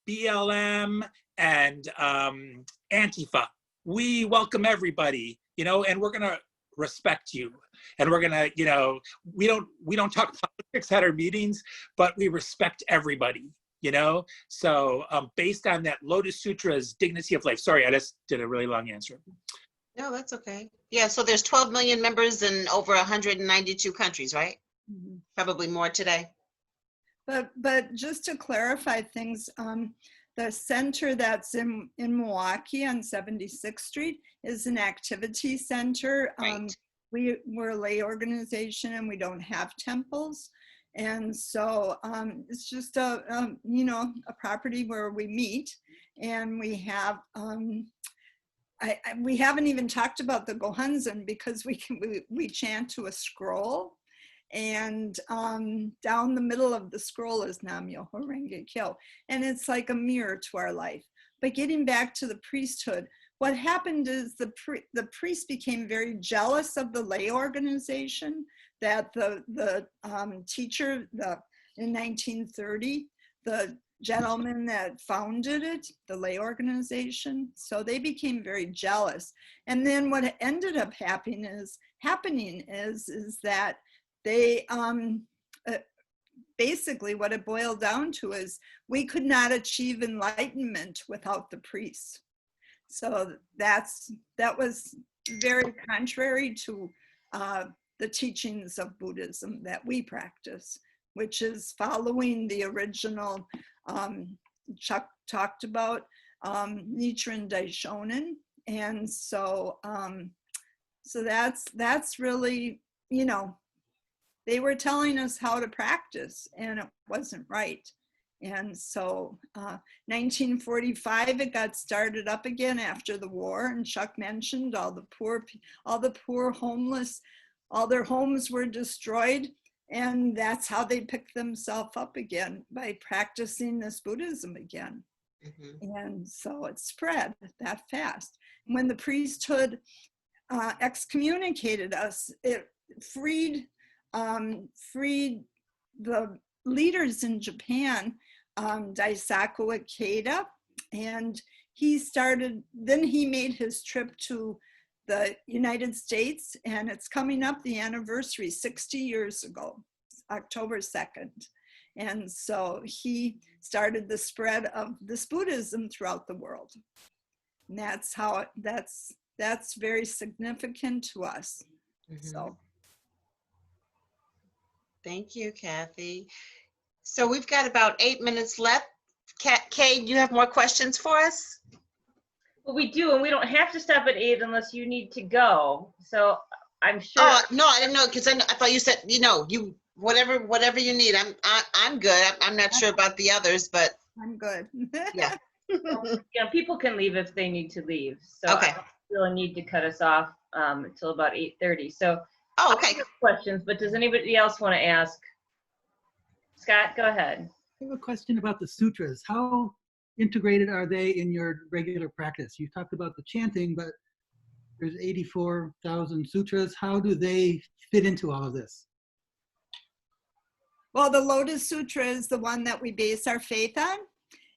BLM and Antifa. We welcome everybody, you know, and we're gonna respect you, and we're gonna, you know, we don't talk politics at our meetings, but we respect everybody, you know. So based on that Lotus Sutra's dignity of life. Sorry, I just did a really long answer. No, that's okay. Yeah, so there's 12 million members in over 192 countries, right? Mhm. Probably more today. But just to clarify things, the center that's in Milwaukee on 76th Street is an activity center. Right. We're a lay organization, and we don't have temples. And so it's just you know, a property where we meet, and we have, we haven't even talked about the Gohonzon, because we chant to a scroll. And down the middle of the scroll is Nam Myoho Renge Kyo, and it's like a mirror to our life. But getting back to the priesthood, what happened is the priest became very jealous of the lay organization, that the teacher, in 1930, the gentleman that founded it, the lay organization, so they became very jealous. And then what ended up happening is that they basically, what it boiled down to is we could not achieve enlightenment without the priests. So that was very contrary to the teachings of Buddhism that we practice, which is following the original, Chuck talked about, Nichiren Daishonin. And so, so that's really, you know, they were telling us how to practice, and it wasn't right. And so 1945, it got started up again after the war. And Chuck mentioned all the poor homeless, all their homes were destroyed. And that's how they picked themselves up again, by practicing this Buddhism again. Mm-hmm. And so it spread that fast. When the priesthood excommunicated us, it freed the leaders in Japan Daisaku Ikeda, and then he made his trip to the United States, and it's coming up, the anniversary, 60 years ago, October 2nd. And so he started the spread of this Buddhism throughout the world. And that's how, that's very significant to us. So. Thank you, Kathy. So we've got about 8 minutes left. Kay, do you have more questions for us? Well, we do, and we don't have to stop at 8 unless you need to go. So I'm sure. Oh no, I didn't know, because I thought you said, you whatever you need. I'm good. I'm not sure about the others, but I'm good. yeah. People can leave if they need to leave. So Okay. I don't feel a need to cut us off until about 8:30. So Oh, I okay. have questions, but does anybody else want to ask? Scott, go ahead. I have a question about the sutras. How integrated are they in your regular practice? You talked about the chanting, but there's 84,000 sutras. How do they fit into all of this? Well, the Lotus Sutra is the one that we base our faith on.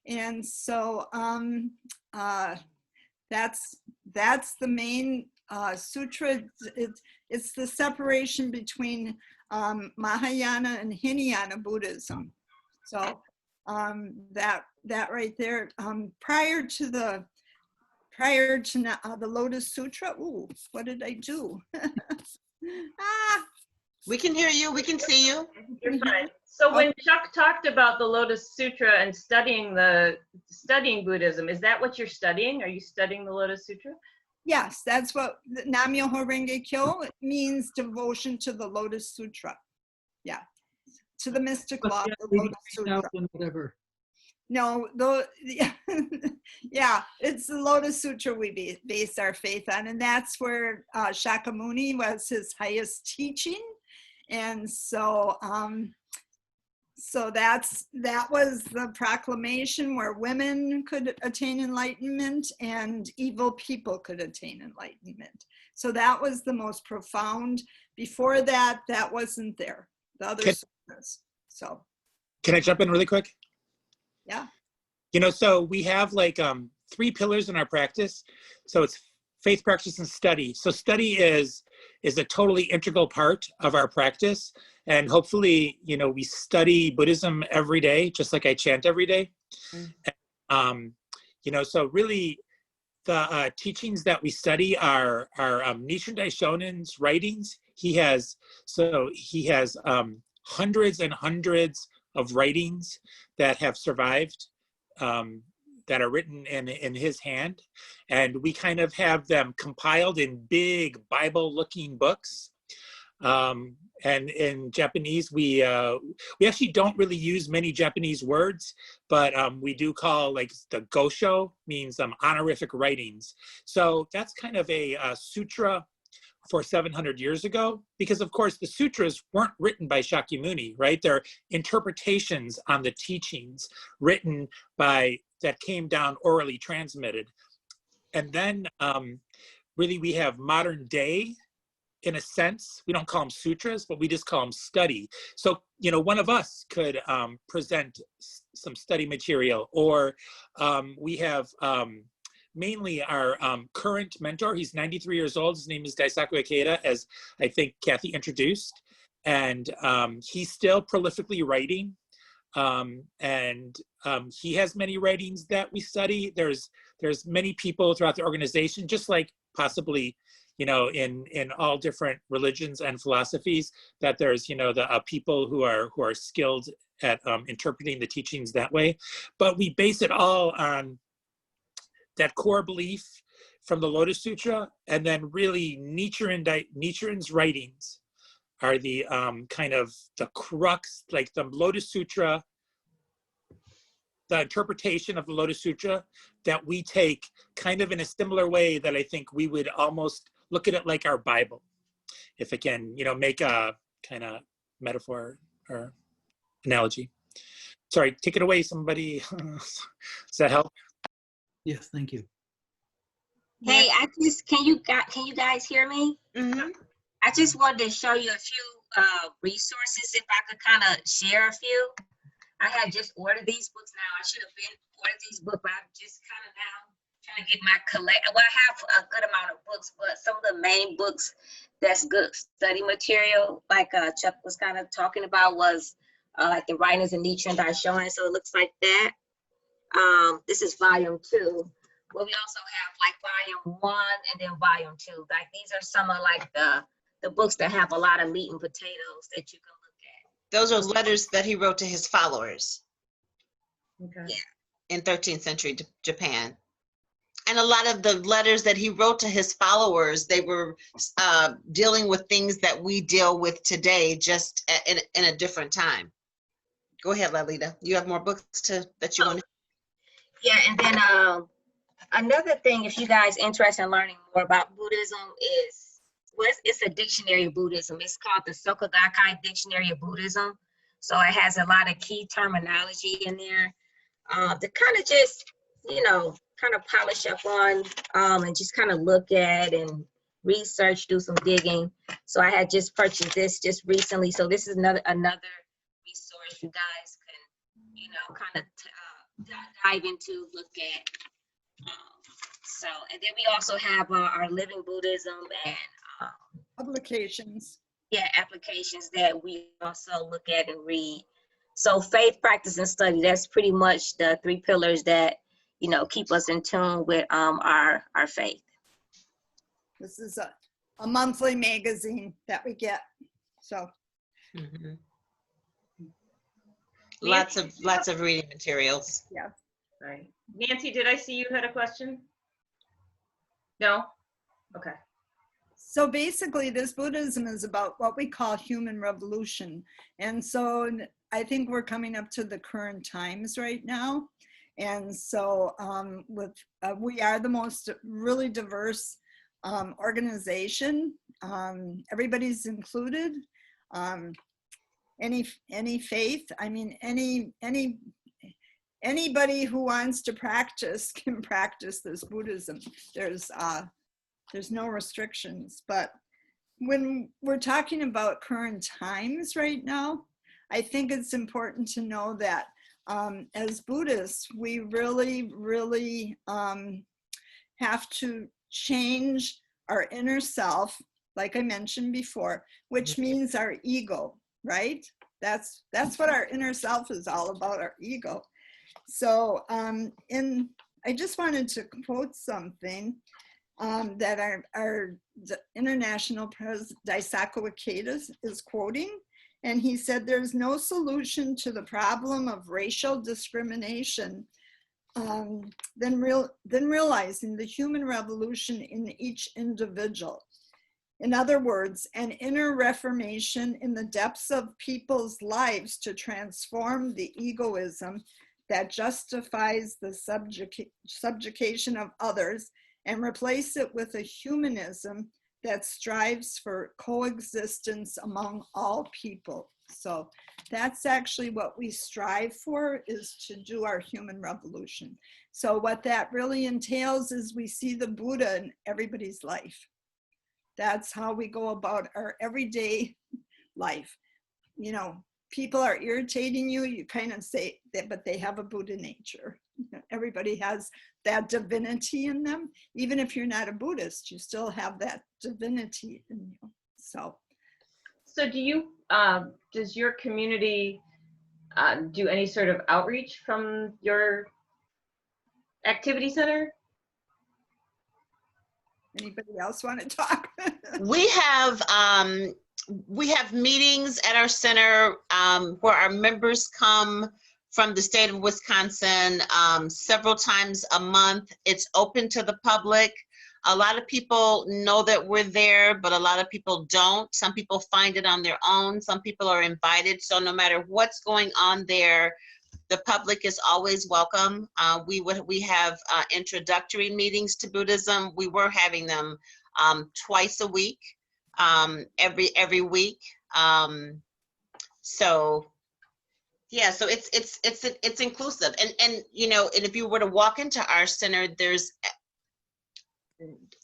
And so that's the main sutra. It's the separation between Mahayana and Hinayana Buddhism. So that right there, prior to the Lotus Sutra. Ooh, what did I do? We can hear you. We can see you. You're fine. So when Chuck talked about the Lotus Sutra and studying Buddhism, is that what you're studying? Are you studying the Lotus Sutra? Yes, that's what Nam-myoho Renge Kyo means, devotion to the Lotus Sutra. Yeah, to the mystic law of the Lotus Sutra. Whatever. No, yeah, it's the Lotus Sutra we base our faith on, and that's where Shakyamuni was his highest teaching, and so that was the proclamation where women could attain enlightenment and evil people could attain enlightenment. So that was the most profound. Before that, that wasn't there. The other sutras. So. Can I jump in really quick? Yeah. So we have like 3 pillars in our practice. So it's faith, practice, and study. So study is a totally integral part of our practice. And hopefully, we study Buddhism every day, just like I chant every day. So really the teachings that we study are Nichiren Daishonin's writings. He has hundreds and hundreds of writings that have survived, that are written in his hand, and we kind of have them compiled in big Bible-looking books. And in Japanese, we actually don't really use many Japanese words, but we do call, like, the gosho means honorific writings. So that's kind of a sutra for 700 years ago, because of course the sutras weren't written by Shakyamuni, right? They're interpretations on the teachings written that came down orally transmitted. And then really we have modern day, in a sense, we don't call them sutras, but we just call them study. So, one of us could present some study material, or we have mainly our current mentor. He's 93 years old. His name is Daisaku Ikeda, as I think Kathy introduced. And he's still prolifically writing. And he has many writings that we study. There's many people throughout the organization, just like possibly, in all different religions and philosophies, that there's, the people who are skilled at interpreting the teachings that way. But we base it all on that core belief from the Lotus Sutra, and then really Nichiren's writings are the kind of the crux, like the Lotus Sutra, the interpretation of the Lotus Sutra that we take kind of in a similar way that I think we would almost look at it like our Bible, if I can, make a kind of metaphor or analogy. Sorry, take it away, somebody. Does that help? Yes, thank you. Hey, can you guys hear me? Mm-hmm. I just wanted to show you a few resources, if I could kind of share a few. I had just ordered these books now. I should have been ordered these books, but I'm just kind of now trying to get my collect. Well, I have a good amount of books, but some of the main books that's good study material, like Chuck was kind of talking about, was like the writings of Nietzsche and Daishonin. So it looks like that. This is volume 2. But we also have like volume 1 and then volume 2. Like these are some of like the books that have a lot of meat and potatoes that you can look at. Those are letters that he wrote to his followers Okay. Yeah. in 13th century Japan. And a lot of the letters that he wrote to his followers, they were dealing with things that we deal with today, just in a different time. Go ahead, Lalita. You have more books that you want to. Yeah, and then another thing, if you guys interested in learning more about Buddhism, is it's a dictionary of Buddhism. It's called the Soka Gakkai Dictionary of Buddhism. So it has a lot of key terminology in there to kind of just, kind of polish up on and just kind of look at and research, do some digging. So I had just purchased this just recently. So this is another resource you guys can, kind of dive into, look at. And then we also have our Living Buddhism and Publications. applications that we also look at and read. So faith, practice, and study, that's pretty much the 3 pillars that, keep us in tune with our faith. This is a monthly magazine that we get. So Mm-hmm. Lots of reading materials. yeah. Right. Nancy, did I see you had a question? No? Okay. So basically, this Buddhism is about what we call human revolution. And so I think we're coming up to the current times right now. And so we are the most really diverse organization. Everybody's included. Any faith, I mean, anybody who wants to practice can practice this Buddhism. There's no restrictions. But when we're talking about current times right now, I think it's important to know that as Buddhists, we really, really have to change our inner self, like I mentioned before, which means our ego, right? That's what our inner self is all about, our ego. So I just wanted to quote something that our international president, Daisaku Ikeda, is quoting. And he said, there's no solution to the problem of racial discrimination than realizing the human revolution in each individual. In other words, an inner reformation in the depths of people's lives to transform the egoism that justifies the subjugation of others and replace it with a humanism that strives for coexistence among all people. So that's actually what we strive for, is to do our human revolution. So what that really entails is we see the Buddha in everybody's life. That's how we go about our everyday life. People are irritating you, you kind of say that, but they have a Buddha nature. Everybody has that divinity in them. Even if you're not a Buddhist, you still have that divinity in you. So do you, does your community do any sort of outreach from your activity center? anybody else want to talk? We have meetings at our center where our members come from the state of Wisconsin several times a month. It's open to the public. A lot of people know that we're there, but a lot of people don't. Some people find it on their own. Some people are invited. So no matter what's going on there, the public is always welcome. We have introductory meetings to Buddhism. We were having them twice a week, every week. So yeah, so it's inclusive, and and if you were to walk into our center, there's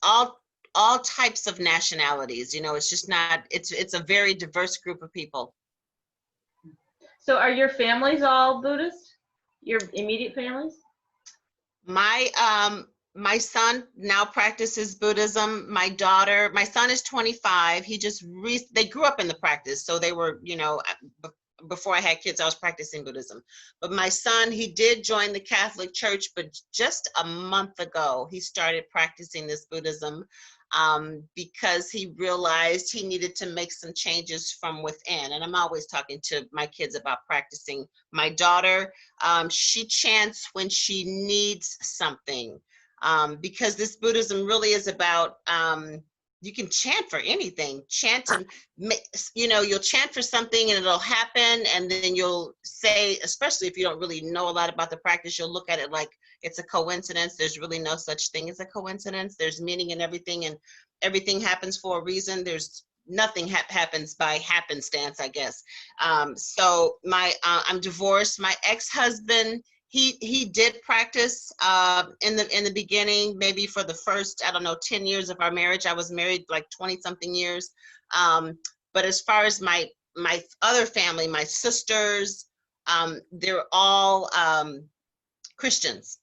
all types of nationalities. It's just not. It's a very diverse group of people. So are your families all Buddhist? Your immediate families? My son now practices Buddhism. My son is 25. They grew up in the practice, so they were, before I had kids, I was practicing Buddhism. But my son, he did join the Catholic Church, but just a month ago, he started practicing this Buddhism because he realized he needed to make some changes from within. And I'm always talking to my kids about practicing. My daughter, she chants when she needs something. Because this Buddhism really is about, you can chant for anything. You'll chant for something and it'll happen, and then you'll say, especially if you don't really know a lot about the practice, you'll look at it like it's a coincidence. There's really no such thing as a coincidence. There's meaning in everything, and everything happens for a reason. There's nothing happens by happenstance, I guess. So I'm divorced. My ex-husband, he did practice in the beginning, maybe for the first, 10 years of our marriage. I was married like 20 something years. But as far as my other family, my sisters, they're all Christians.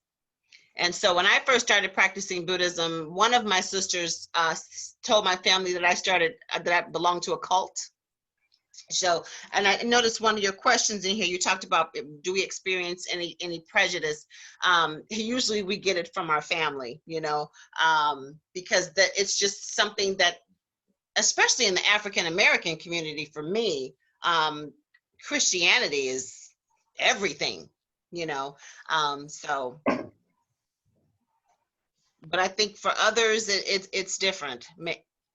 And so when I first started practicing Buddhism, one of my sisters told my family that I belonged to a cult. So, and I noticed one of your questions in here, you talked about, do we experience any prejudice? Usually we get it from our family, because it's just something that, especially in the African-American community, for me, Christianity is everything, so. But I think for others, it's different.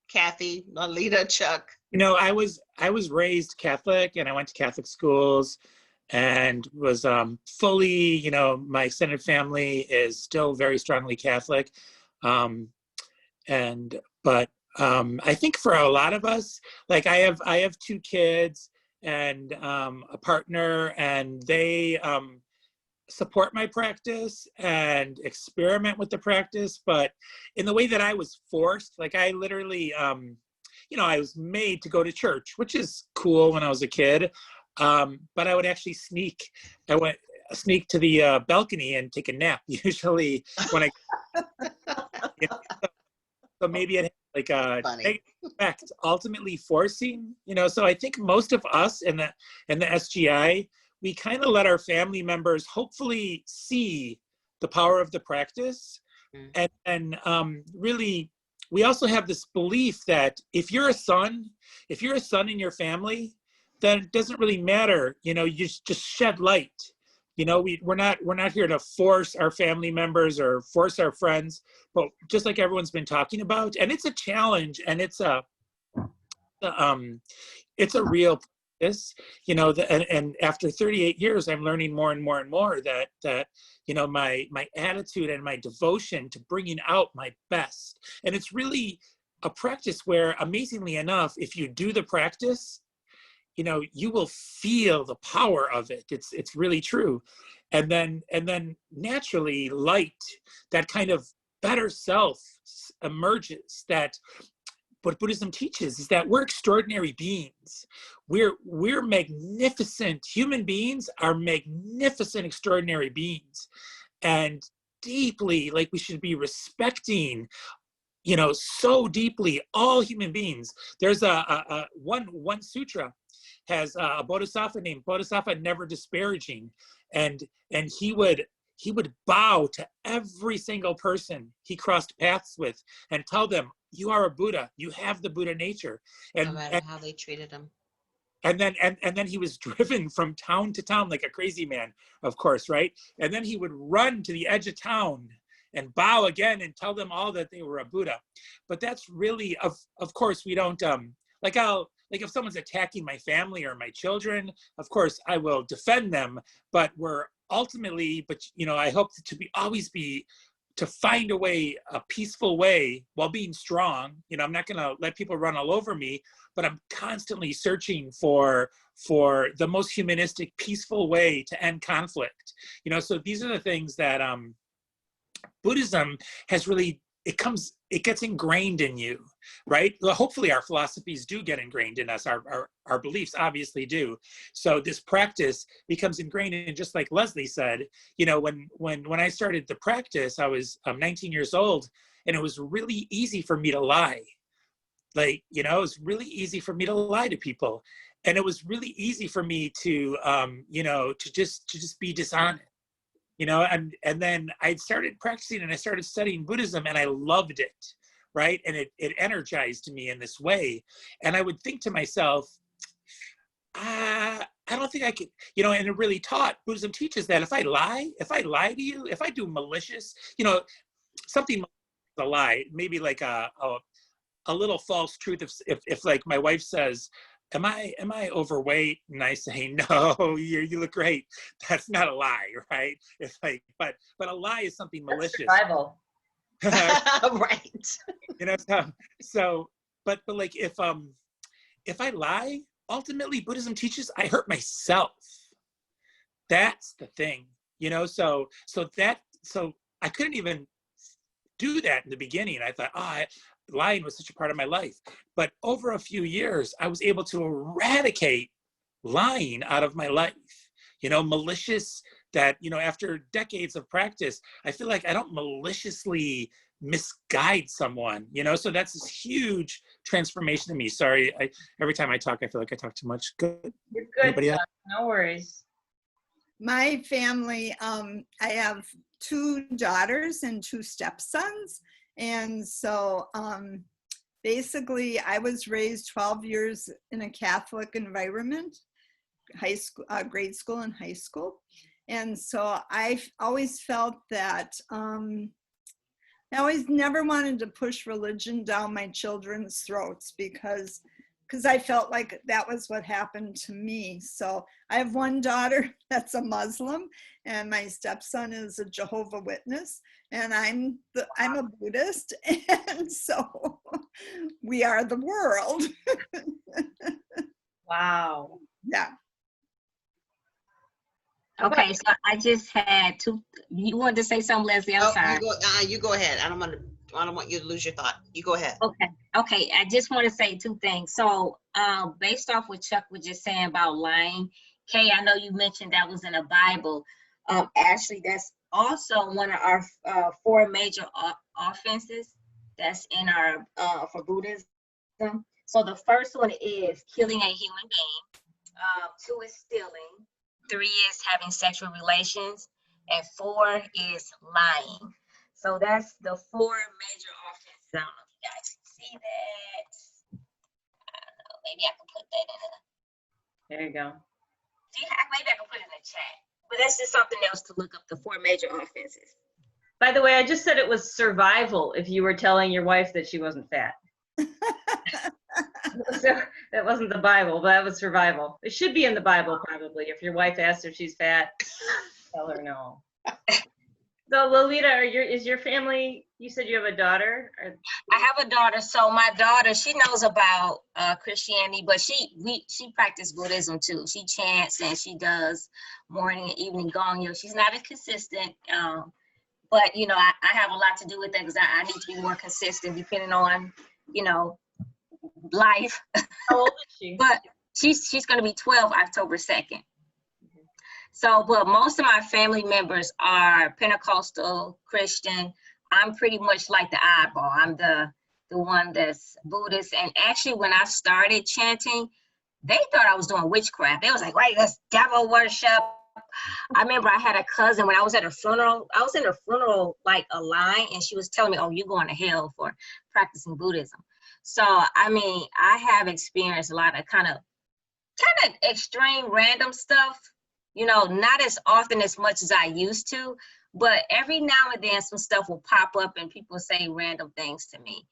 Kathy, Lolita, Chuck. I was raised Catholic, and I went to Catholic schools, and was fully, my extended family is still very strongly Catholic. But I think for a lot of us, like I have 2 kids and a partner, and they support my practice and experiment with the practice, but in the way that I was forced. Like I literally, I was made to go to church, which is cool when I was a kid. But I would actually sneak to the balcony and take a nap, usually when I, so maybe it had like a negative effect, ultimately forcing, so I think most of us in the SGI, we kind of let our family members hopefully see the power of the practice. And really, we also have this belief that if you're a son in your family, then it doesn't really matter, you just shed light. We're not here to force our family members or force our friends, but just like everyone's been talking about, and it's a challenge, and it's a real practice, and after 38 years, I'm learning more and more and more that my attitude and my devotion to bringing out my best. And it's really a practice where, amazingly enough, if you do the practice, you will feel the power of it. It's really true. And then naturally, light, that kind of better self emerges. That what Buddhism teaches is that we're extraordinary beings. We're magnificent. Human beings are magnificent, extraordinary beings, and deeply, like, we should be respecting, so deeply, all human beings. There's one sutra has a bodhisattva named Bodhisattva Never Disparaging, and he would bow to every single person he crossed paths with and tell them, you are a Buddha, you have the Buddha nature. And no matter how they treated him. And then he was driven from town to town like a crazy man, of course, right? And then he would run to the edge of town and bow again and tell them all that they were a Buddha. But that's really, of course, we don't, like if someone's attacking my family or my children, of course I will defend them, but I hope to find a peaceful way while being strong. I'm not going to let people run all over me, but I'm constantly searching for the most humanistic, peaceful way to end conflict. So these are the things that Buddhism has really it gets ingrained in you, right? Well, hopefully our philosophies do get ingrained in us. Our beliefs obviously do. So this practice becomes ingrained. And just like Leslie said, you know, when I started the practice, I was 19 years old, and it was really easy for me to lie. Like, you know, it was really easy for me to lie to people. And it was really easy for me to, you know, to just be dishonest. You know, and then I started practicing and I started studying Buddhism, and I loved it, right? And it energized me in this way. And I would think to myself, I don't think I could, you know, and it really taught, Buddhism teaches that if I lie to you, if I do malicious, you know, something a lie, maybe like a little false truth. If like my wife says, am I overweight? And I say, no, you look great. That's not a lie, right? It's like, but a lie is something malicious. Survival. Right. You know, but like if I lie, ultimately Buddhism teaches I hurt myself. That's the thing, you know. So I couldn't even do that in the beginning. I thought, lying was such a part of my life. But over a few years, I was able to eradicate lying out of my life. You know, malicious, that, you know, after decades of practice, I feel like I don't maliciously misguide someone, you know. So that's this huge transformation to me. Sorry, every time I talk, I feel like I talk too much. Good. You're good. Anybody else? No worries. My family, I have 2 daughters and 2 stepsons. And so basically I was raised 12 years in a Catholic environment, high school, grade school and high school. And so I always felt that I always never wanted to push religion down my children's throats because I felt like that was what happened to me. So I have one daughter that's a Muslim, and my stepson is a Jehovah's Witness, and I'm a Buddhist, and so we are the world. Wow. Yeah. Okay, so I just had two. You wanted to say something, Leslie? I'm sorry. You go ahead. I don't want you to lose your thought. You go ahead. Okay. I just want to say 2 things. So, based off what Chuck was just saying about lying, Kay, I know you mentioned that was in the Bible. Actually, that's also one of our 4 major offenses that's in our for Buddhism. So the first one is killing a human being. 2 is stealing. 3 is having sexual relations, and 4 is lying. So that's the 4 major offenses. I don't know if you guys can see that. I don't know. Maybe I can put that in There you go. maybe I can put it in the chat. But that's just something else to look up, the 4 major offenses. By the way, I just said it was survival if you were telling your wife that she wasn't fat. So that wasn't the Bible, but that was survival. It should be in the Bible, probably. If your wife asks if she's fat, tell her no. So Lolita, is your family, you said you have a daughter? I have a daughter. So my daughter, she knows about Christianity, but she practiced Buddhism too. She chants and she does morning and evening gong. She's not as consistent, but you know, I have a lot to do with that because I need to be more consistent depending on, you know, life. How old is she? But she's going to be 12 October 2nd. So, but most of my family members are Pentecostal, Christian. I'm pretty much like the oddball. I'm the one that's Buddhist. And actually, when I started chanting, they thought I was doing witchcraft. They was like, "Wait, that's devil worship." I remember I had a cousin when I was at a funeral. I was in a funeral like a line, and she was telling me, "Oh, you're going to hell for practicing Buddhism." So, I mean, I have experienced a lot of kind of extreme random stuff. You know, not as often as much as I used to, but every now and then some stuff will pop up and people say random things to me.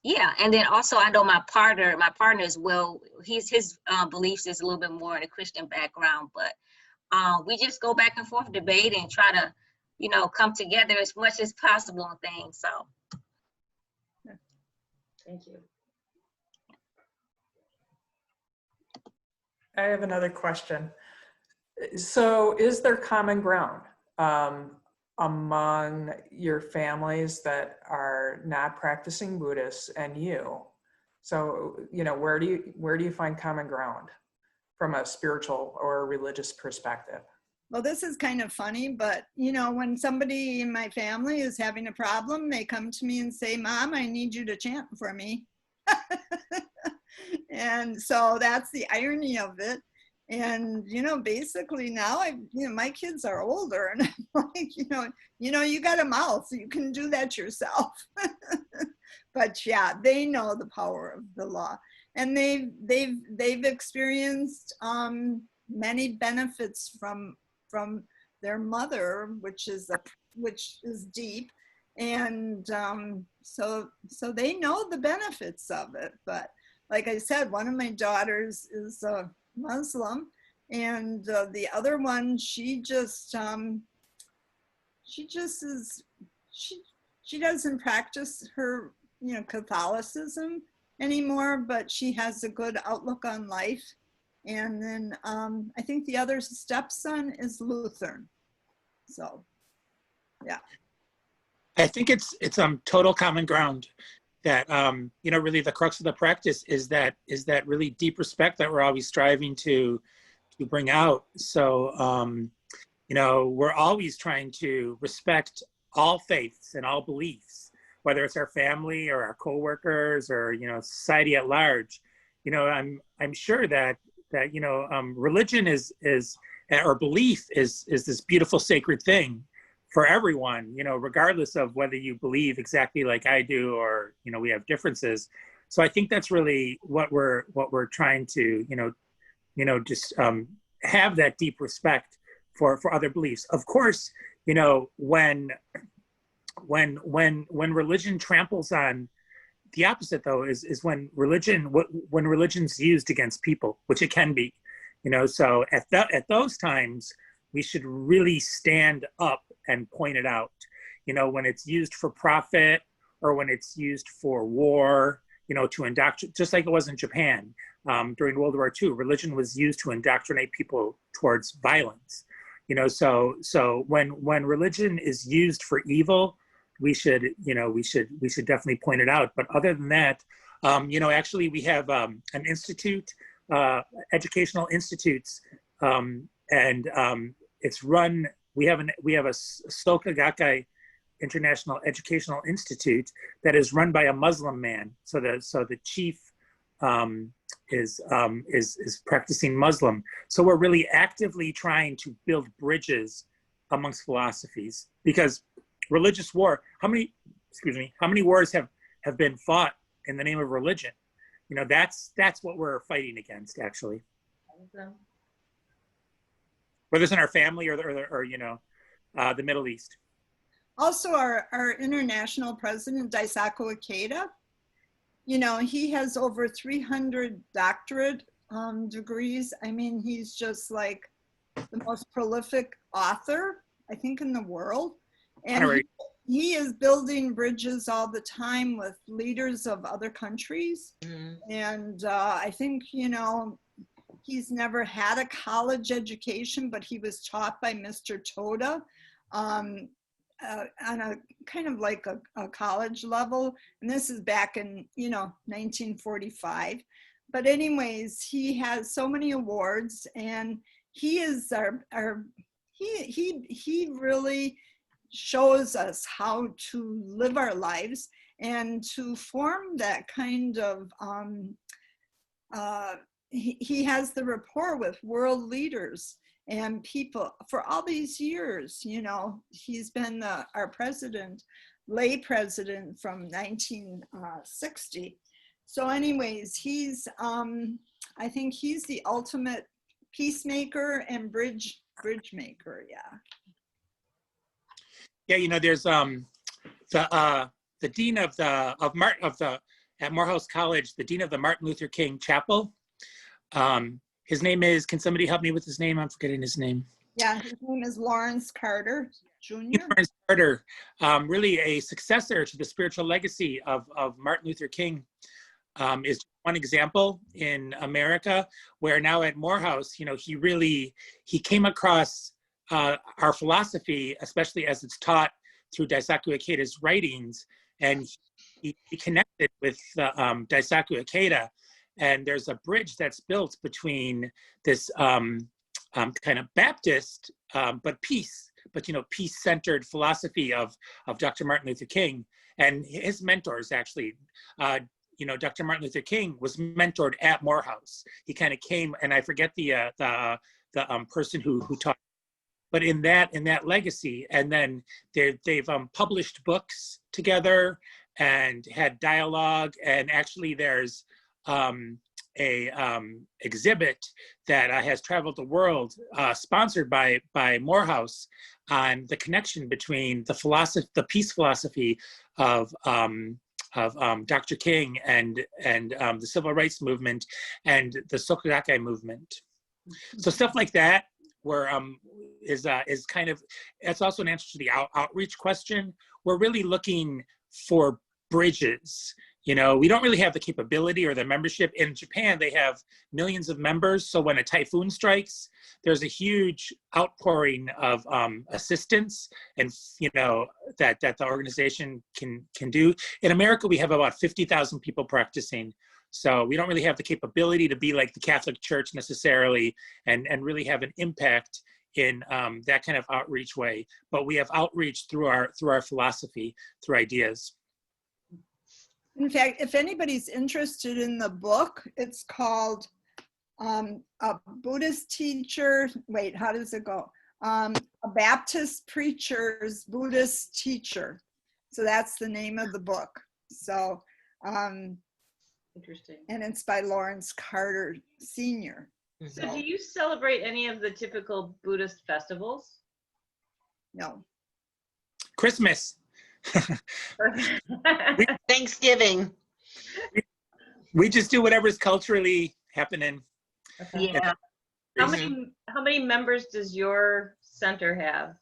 Yeah, and then also I know my partner is, well, his beliefs is a little bit more in a Christian background, but we just go back and forth, debate, and try to, you know, come together as much as possible on things. So. Thank you. I have another question. So is there common ground? among your families that are not practicing Buddhists and you. So, you know, where do you find common ground from a spiritual or a religious perspective? Well, this is kind of funny, but you know, when somebody in my family is having a problem, they come to me and say, "Mom, I need you to chant for me." And so that's the irony of it. And you know, basically now my kids are older, and I'm like, you got a mouth, so you can do that yourself. But yeah, they know the power of the law, and they've experienced many benefits from their mother, which is deep, and so they know the benefits of it. But like I said, one of my daughters is a Muslim, and the other one, she doesn't practice her Catholicism anymore, but she has a good outlook on life. And then I think the other stepson is Lutheran. So, yeah. I think it's total common ground that really the crux of the practice is that really deep respect that we're always striving to bring out. So we're always trying to respect all faiths and all beliefs, whether it's our family or our coworkers or society at large. I'm sure that religion is or belief is this beautiful sacred thing for everyone, regardless of whether you believe exactly like I do or we have differences. So I think that's really what we're trying to just have that deep respect for other beliefs. Of course, when religion tramples on the opposite, though, is when religion's used against people, which it can be, so at those times we should really stand up and point it out, when it's used for profit or when it's used for war, to indoctrinate, just like it was in Japan during World War II. Religion was used to indoctrinate people towards violence, so when religion is used for evil, we should definitely point it out. But other than that, actually we have an institute, educational institutes, and it's run. We have a Soka Gakkai International Educational Institute that is run by a Muslim man. So the chief is practicing Muslim. So we're really actively trying to build bridges amongst philosophies, because religious war, how many wars have been fought in the name of religion? That's what we're fighting against, actually. Whether it's in our family or the Middle East. Also, our international president, Daisaku Ikeda, he has over 300 doctorate degrees. I mean, he's just like the most prolific author, I think, in the world. And he is building bridges all the time with leaders of other countries. Mm-hmm. And I think, he's never had a college education, but he was taught by Mr. Toda on a kind of like a college level. And this is back in, 1945. But anyways, he has so many awards, and he is he really shows us how to live our lives and to form that kind of he has the rapport with world leaders and people for all these years. He's been our president, lay president, from 1960. So anyways, he's I think he's the ultimate peacemaker and bridge maker. Yeah, there's the dean at Morehouse College, the dean of the Martin Luther King Chapel. His name is, can somebody help me with his name? I'm forgetting his name. Yeah, his name is Lawrence Carter Jr. Lawrence Carter, really a successor to the spiritual legacy of Martin Luther King, is one example in America, where now at Morehouse, he came across our philosophy, especially as it's taught through Daisaku Ikeda's writings, and he connected with Daisaku Ikeda, and there's a bridge that's built between this kind of Baptist, but peace-centered philosophy of Dr. Martin Luther King and his mentors. Actually, Dr. Martin Luther King was mentored at Morehouse. He kind of came, and I forget the person who taught. But in that legacy, and then they've published books together and had dialogue, and actually there's a exhibit that has traveled the world, sponsored by Morehouse, on the connection between the peace philosophy of Dr. King and the civil rights movement and the Sokugakai movement. So stuff like that, where is kind of, it's also an answer to the outreach question. We're really looking for bridges. We don't really have the capability or the membership. In Japan, they have millions of members. So when a typhoon strikes, there's a huge outpouring of assistance and, that the organization can do. In America, we have about 50,000 people practicing. So we don't really have the capability to be like the Catholic Church necessarily and really have an impact in that kind of outreach way. But we have outreach through our philosophy, through ideas. In fact, if anybody's interested in the book, it's called A Buddhist Teacher. Wait, how does it go? A Baptist Preacher's Buddhist Teacher. So that's the name of the book. So, Interesting. And it's by Lawrence Carter Sr. So do you celebrate any of the typical Buddhist festivals? No. Christmas. Thanksgiving. We just do whatever's culturally happening. Yeah. How many members does your center have?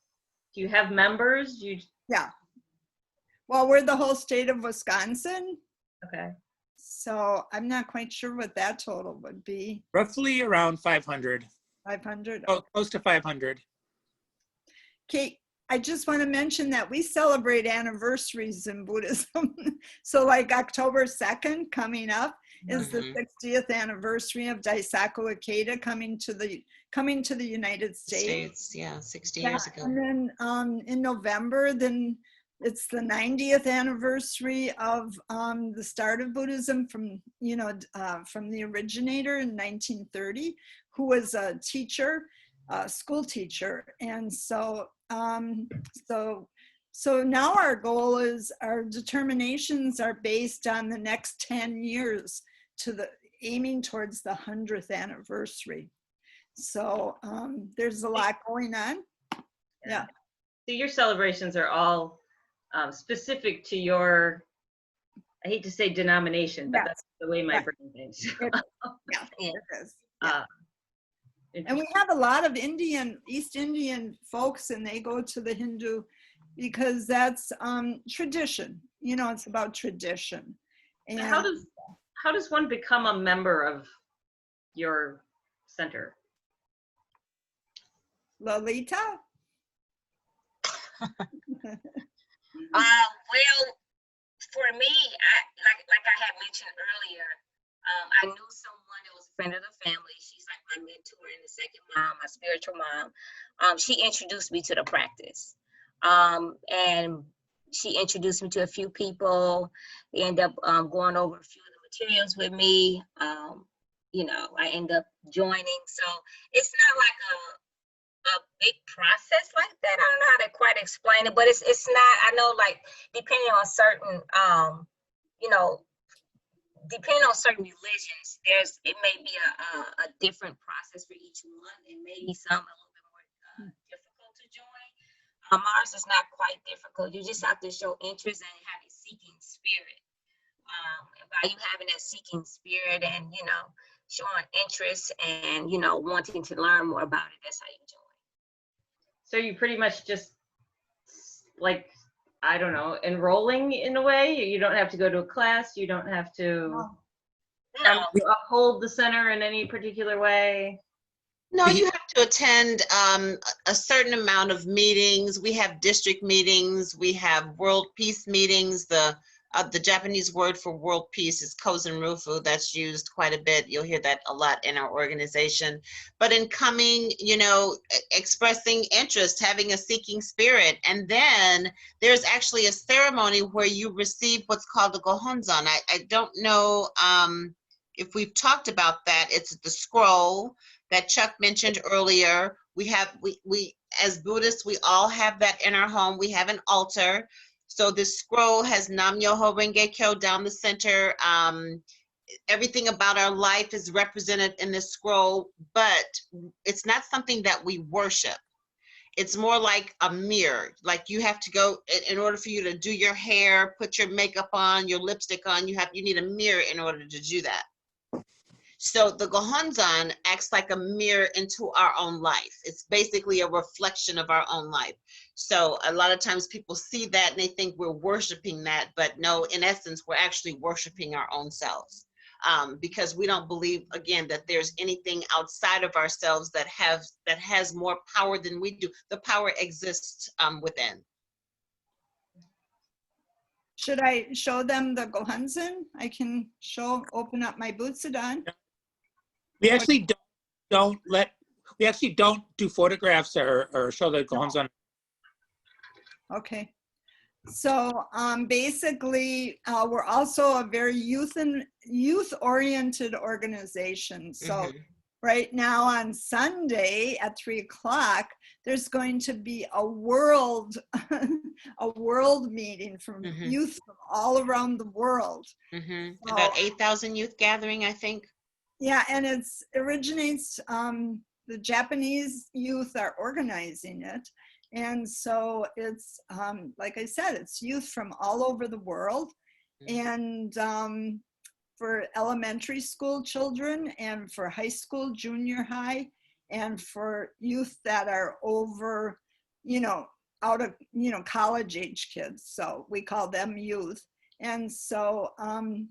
Do you have members? Yeah. Well, we're the whole state of Wisconsin. Okay. So I'm not quite sure what that total would be. Roughly around 500. 500. Oh, close to 500. Kate, I just want to mention that we celebrate anniversaries in Buddhism. So like October 2nd coming up is the 60th anniversary of Daisaku Ikeda coming to the United States. Yeah, 60 years ago. And then in November, then it's the 90th anniversary of the start of Buddhism from the originator in 1930, who was a teacher, school teacher. And so now our goal is, our determinations are based on the next 10 years aiming towards the 100th anniversary. So there's a lot going on. Yeah. So your celebrations are all specific to your, I hate to say denomination, but that's the way my brain thinks. Yeah, it is. Yeah. And we Interesting. have a lot of East Indian folks, and they go to the Hindu because that's tradition. It's about tradition. And How does one become a member of your center? Lolita? Well, for me, like I had mentioned earlier, I knew someone that was a friend of the family. She's like my mentor and the second mom, my spiritual mom. She introduced me to the practice. And she introduced me to a few people. They end up going over a few of the materials with me. I end up joining. So it's not like a big process like that. I don't know how to quite explain it, but it's not, I know, like depending on certain depending on certain religions, it may be a different process for each one, and maybe some a little bit more difficult to join. Ours is not quite difficult. You just have to show interest and have a seeking spirit. And by you having that seeking spirit and showing interest and wanting to learn more about it, that's how you join. So you pretty much just like, I don't know, enrolling in a way? You don't have to go to a class. You don't have to No. uphold the center in any particular way. No, you have to attend a certain amount of meetings. We have district meetings. We have world peace meetings. The Japanese word for world peace is kozenrufu. That's used quite a bit. You'll hear that a lot in our organization. But in coming, expressing interest, having a seeking spirit, and then there's actually a ceremony where you receive what's called the gohonzon. I don't know if we've talked about that. It's the scroll that Chuck mentioned earlier. We as Buddhists, we all have that in our home. We have an altar. So this scroll has Nam Myoho Renge Kyo down the center. Everything about our life is represented in this scroll, but it's not something that we worship. It's more like a mirror. Like you have to go, in order for you to do your hair, put your makeup on, your lipstick on, you need a mirror in order to do that. So the Gohonzon acts like a mirror into our own life. It's basically a reflection of our own life. So a lot of times people see that and they think we're worshiping that, but no, in essence, we're actually worshiping our own selves. Because we don't believe, again, that there's anything outside of ourselves that has more power than we do. The power exists within. Should I show them the Gohonzon? I can open up my Butsudan. We actually don't do photographs or show the Gohonzon. Okay. So basically, we're also a very youth-oriented organization. So right now on Sunday at 3:00, there's going to be a world meeting from youth from all around the world. So, about 8,000 youth gathering, I think. Yeah, and it originates, the Japanese youth are organizing it. And so it's, like I said, it's youth from all over the world. And for elementary school children and for high school, junior high, and for youth that are over, out of, college age kids. So we call them youth. And so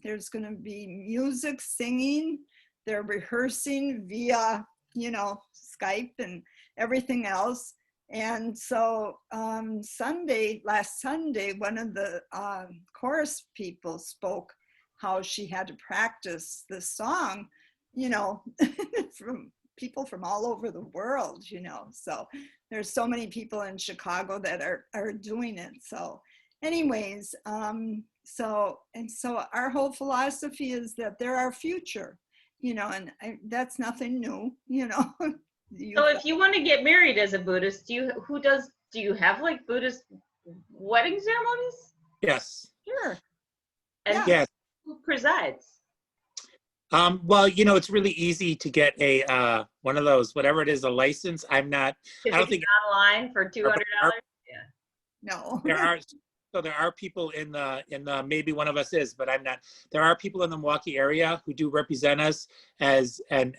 there's going to be music, singing. They're rehearsing via, Skype and everything else. And so last Sunday, one of the chorus people spoke how she had to practice the song, from people from all over the world, So there's so many people in Chicago that are doing it. So anyways, so our whole philosophy is that they're our future, and that's nothing new, So if you want to get married as a Buddhist, do you have like Buddhist wedding ceremonies? Yes. Sure. And yes. who presides? Well, it's really easy to get a one of those, whatever it is, a license. I don't think online for $200. Yeah. No. There are people in the maybe one of us is, but I'm not. There are people in the Milwaukee area who do represent us as and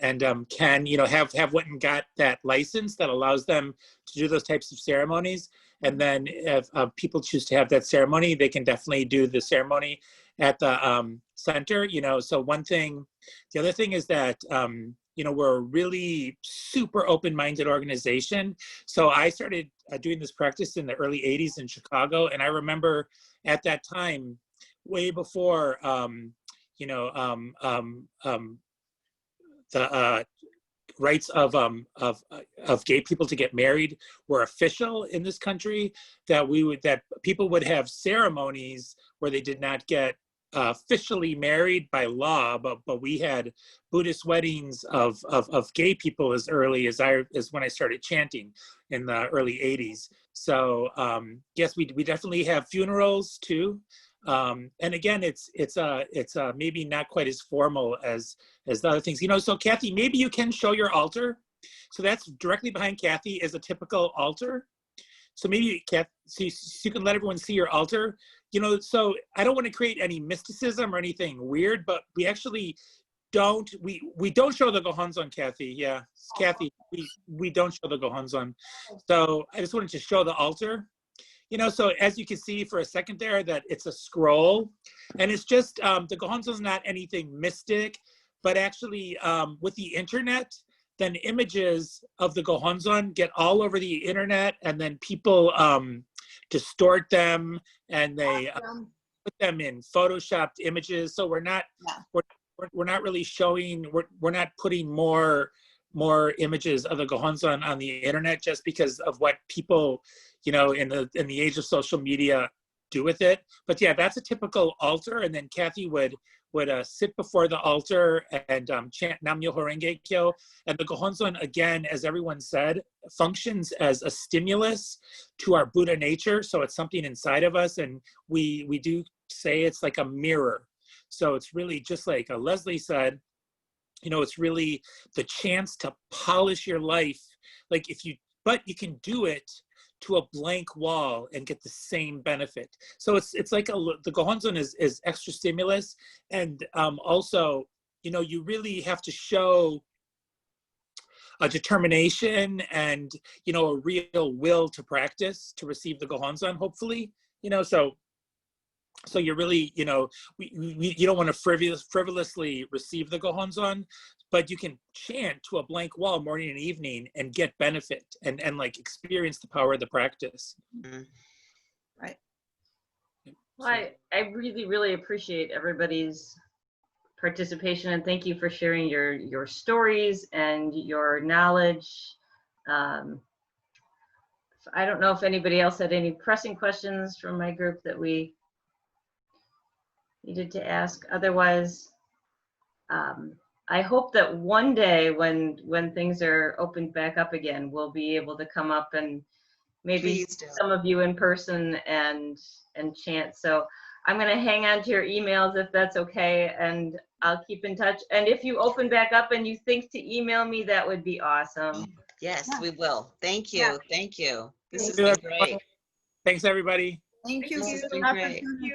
can have went and got that license that allows them to do those types of ceremonies. And then if people choose to have that ceremony, they can definitely do the ceremony at the center. So the other thing is that we're a really super open-minded organization. So I started doing this practice in the early 80s in Chicago. And I remember at that time, way before, the rights of gay people to get married were official in this country, that people would have ceremonies where they did not get officially married by law, but we had Buddhist weddings of gay people as early as when I started chanting in the early 80s. So yes, we definitely have funerals too. And again, it's maybe not quite as formal as the other things. So Kathy, maybe you can show your altar. So that's directly behind Kathy is a typical altar. So maybe, Kathy, so you can let everyone see your altar. So I don't want to create any mysticism or anything weird, but we actually don't show the Gohonzon, Kathy. Yeah, Kathy, we don't show the Gohonzon. So I just wanted to show the altar. So as you can see for a second there, that it's a scroll, and it's just the Gohonzon is not anything mystic, but actually with the internet, then images of the Gohonzon get all over the internet, and then people distort them, and they put them in photoshopped images. So we're not we're not really showing, we're not putting more images of the Gohonzon on the internet just because of what people, you know, in the age of social media do with it. But yeah, that's a typical altar. And then Kathy would sit before the altar and chant Nam Myoho Renge Kyo. And the Gohonzon, again, as everyone said, functions as a stimulus to our Buddha nature. So it's something inside of us. And we do say it's like a mirror. So it's really just like Leslie said, you know, it's really the chance to polish your life. Like but you can do it to a blank wall and get the same benefit. So it's like the Gohonzon is extra stimulus. And also, you know, you really have to show a determination and, you know, a real will to practice, to receive the Gohonzon, hopefully, you know, so you're really, you know, you don't want to frivolously receive the Gohonzon, but you can chant to a blank wall morning and evening and get benefit and like experience the power of the practice. Mhm. Right. Well, I really, really appreciate everybody's participation, and thank you for sharing your stories and your knowledge. I don't know if anybody else had any pressing questions from my group that we needed to ask. Otherwise, I hope that one day when things are opened back up again, we'll be able to come up and maybe Please do. some of you in person and chant. So I'm going to hang on to your emails if that's okay, and I'll keep in touch. And if you open back up and you think to email me, that would be awesome. Yes, we will. Thank you. Thank you. This has Thank been you. great. Thanks, everybody. Thank you This for has the been great. opportunity.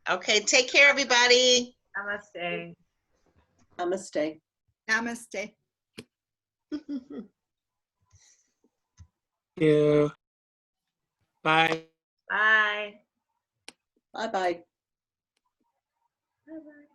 Okay, take care, everybody. Namaste. Namaste. Namaste. Thank you. Bye. Bye. Bye-bye. Bye-bye.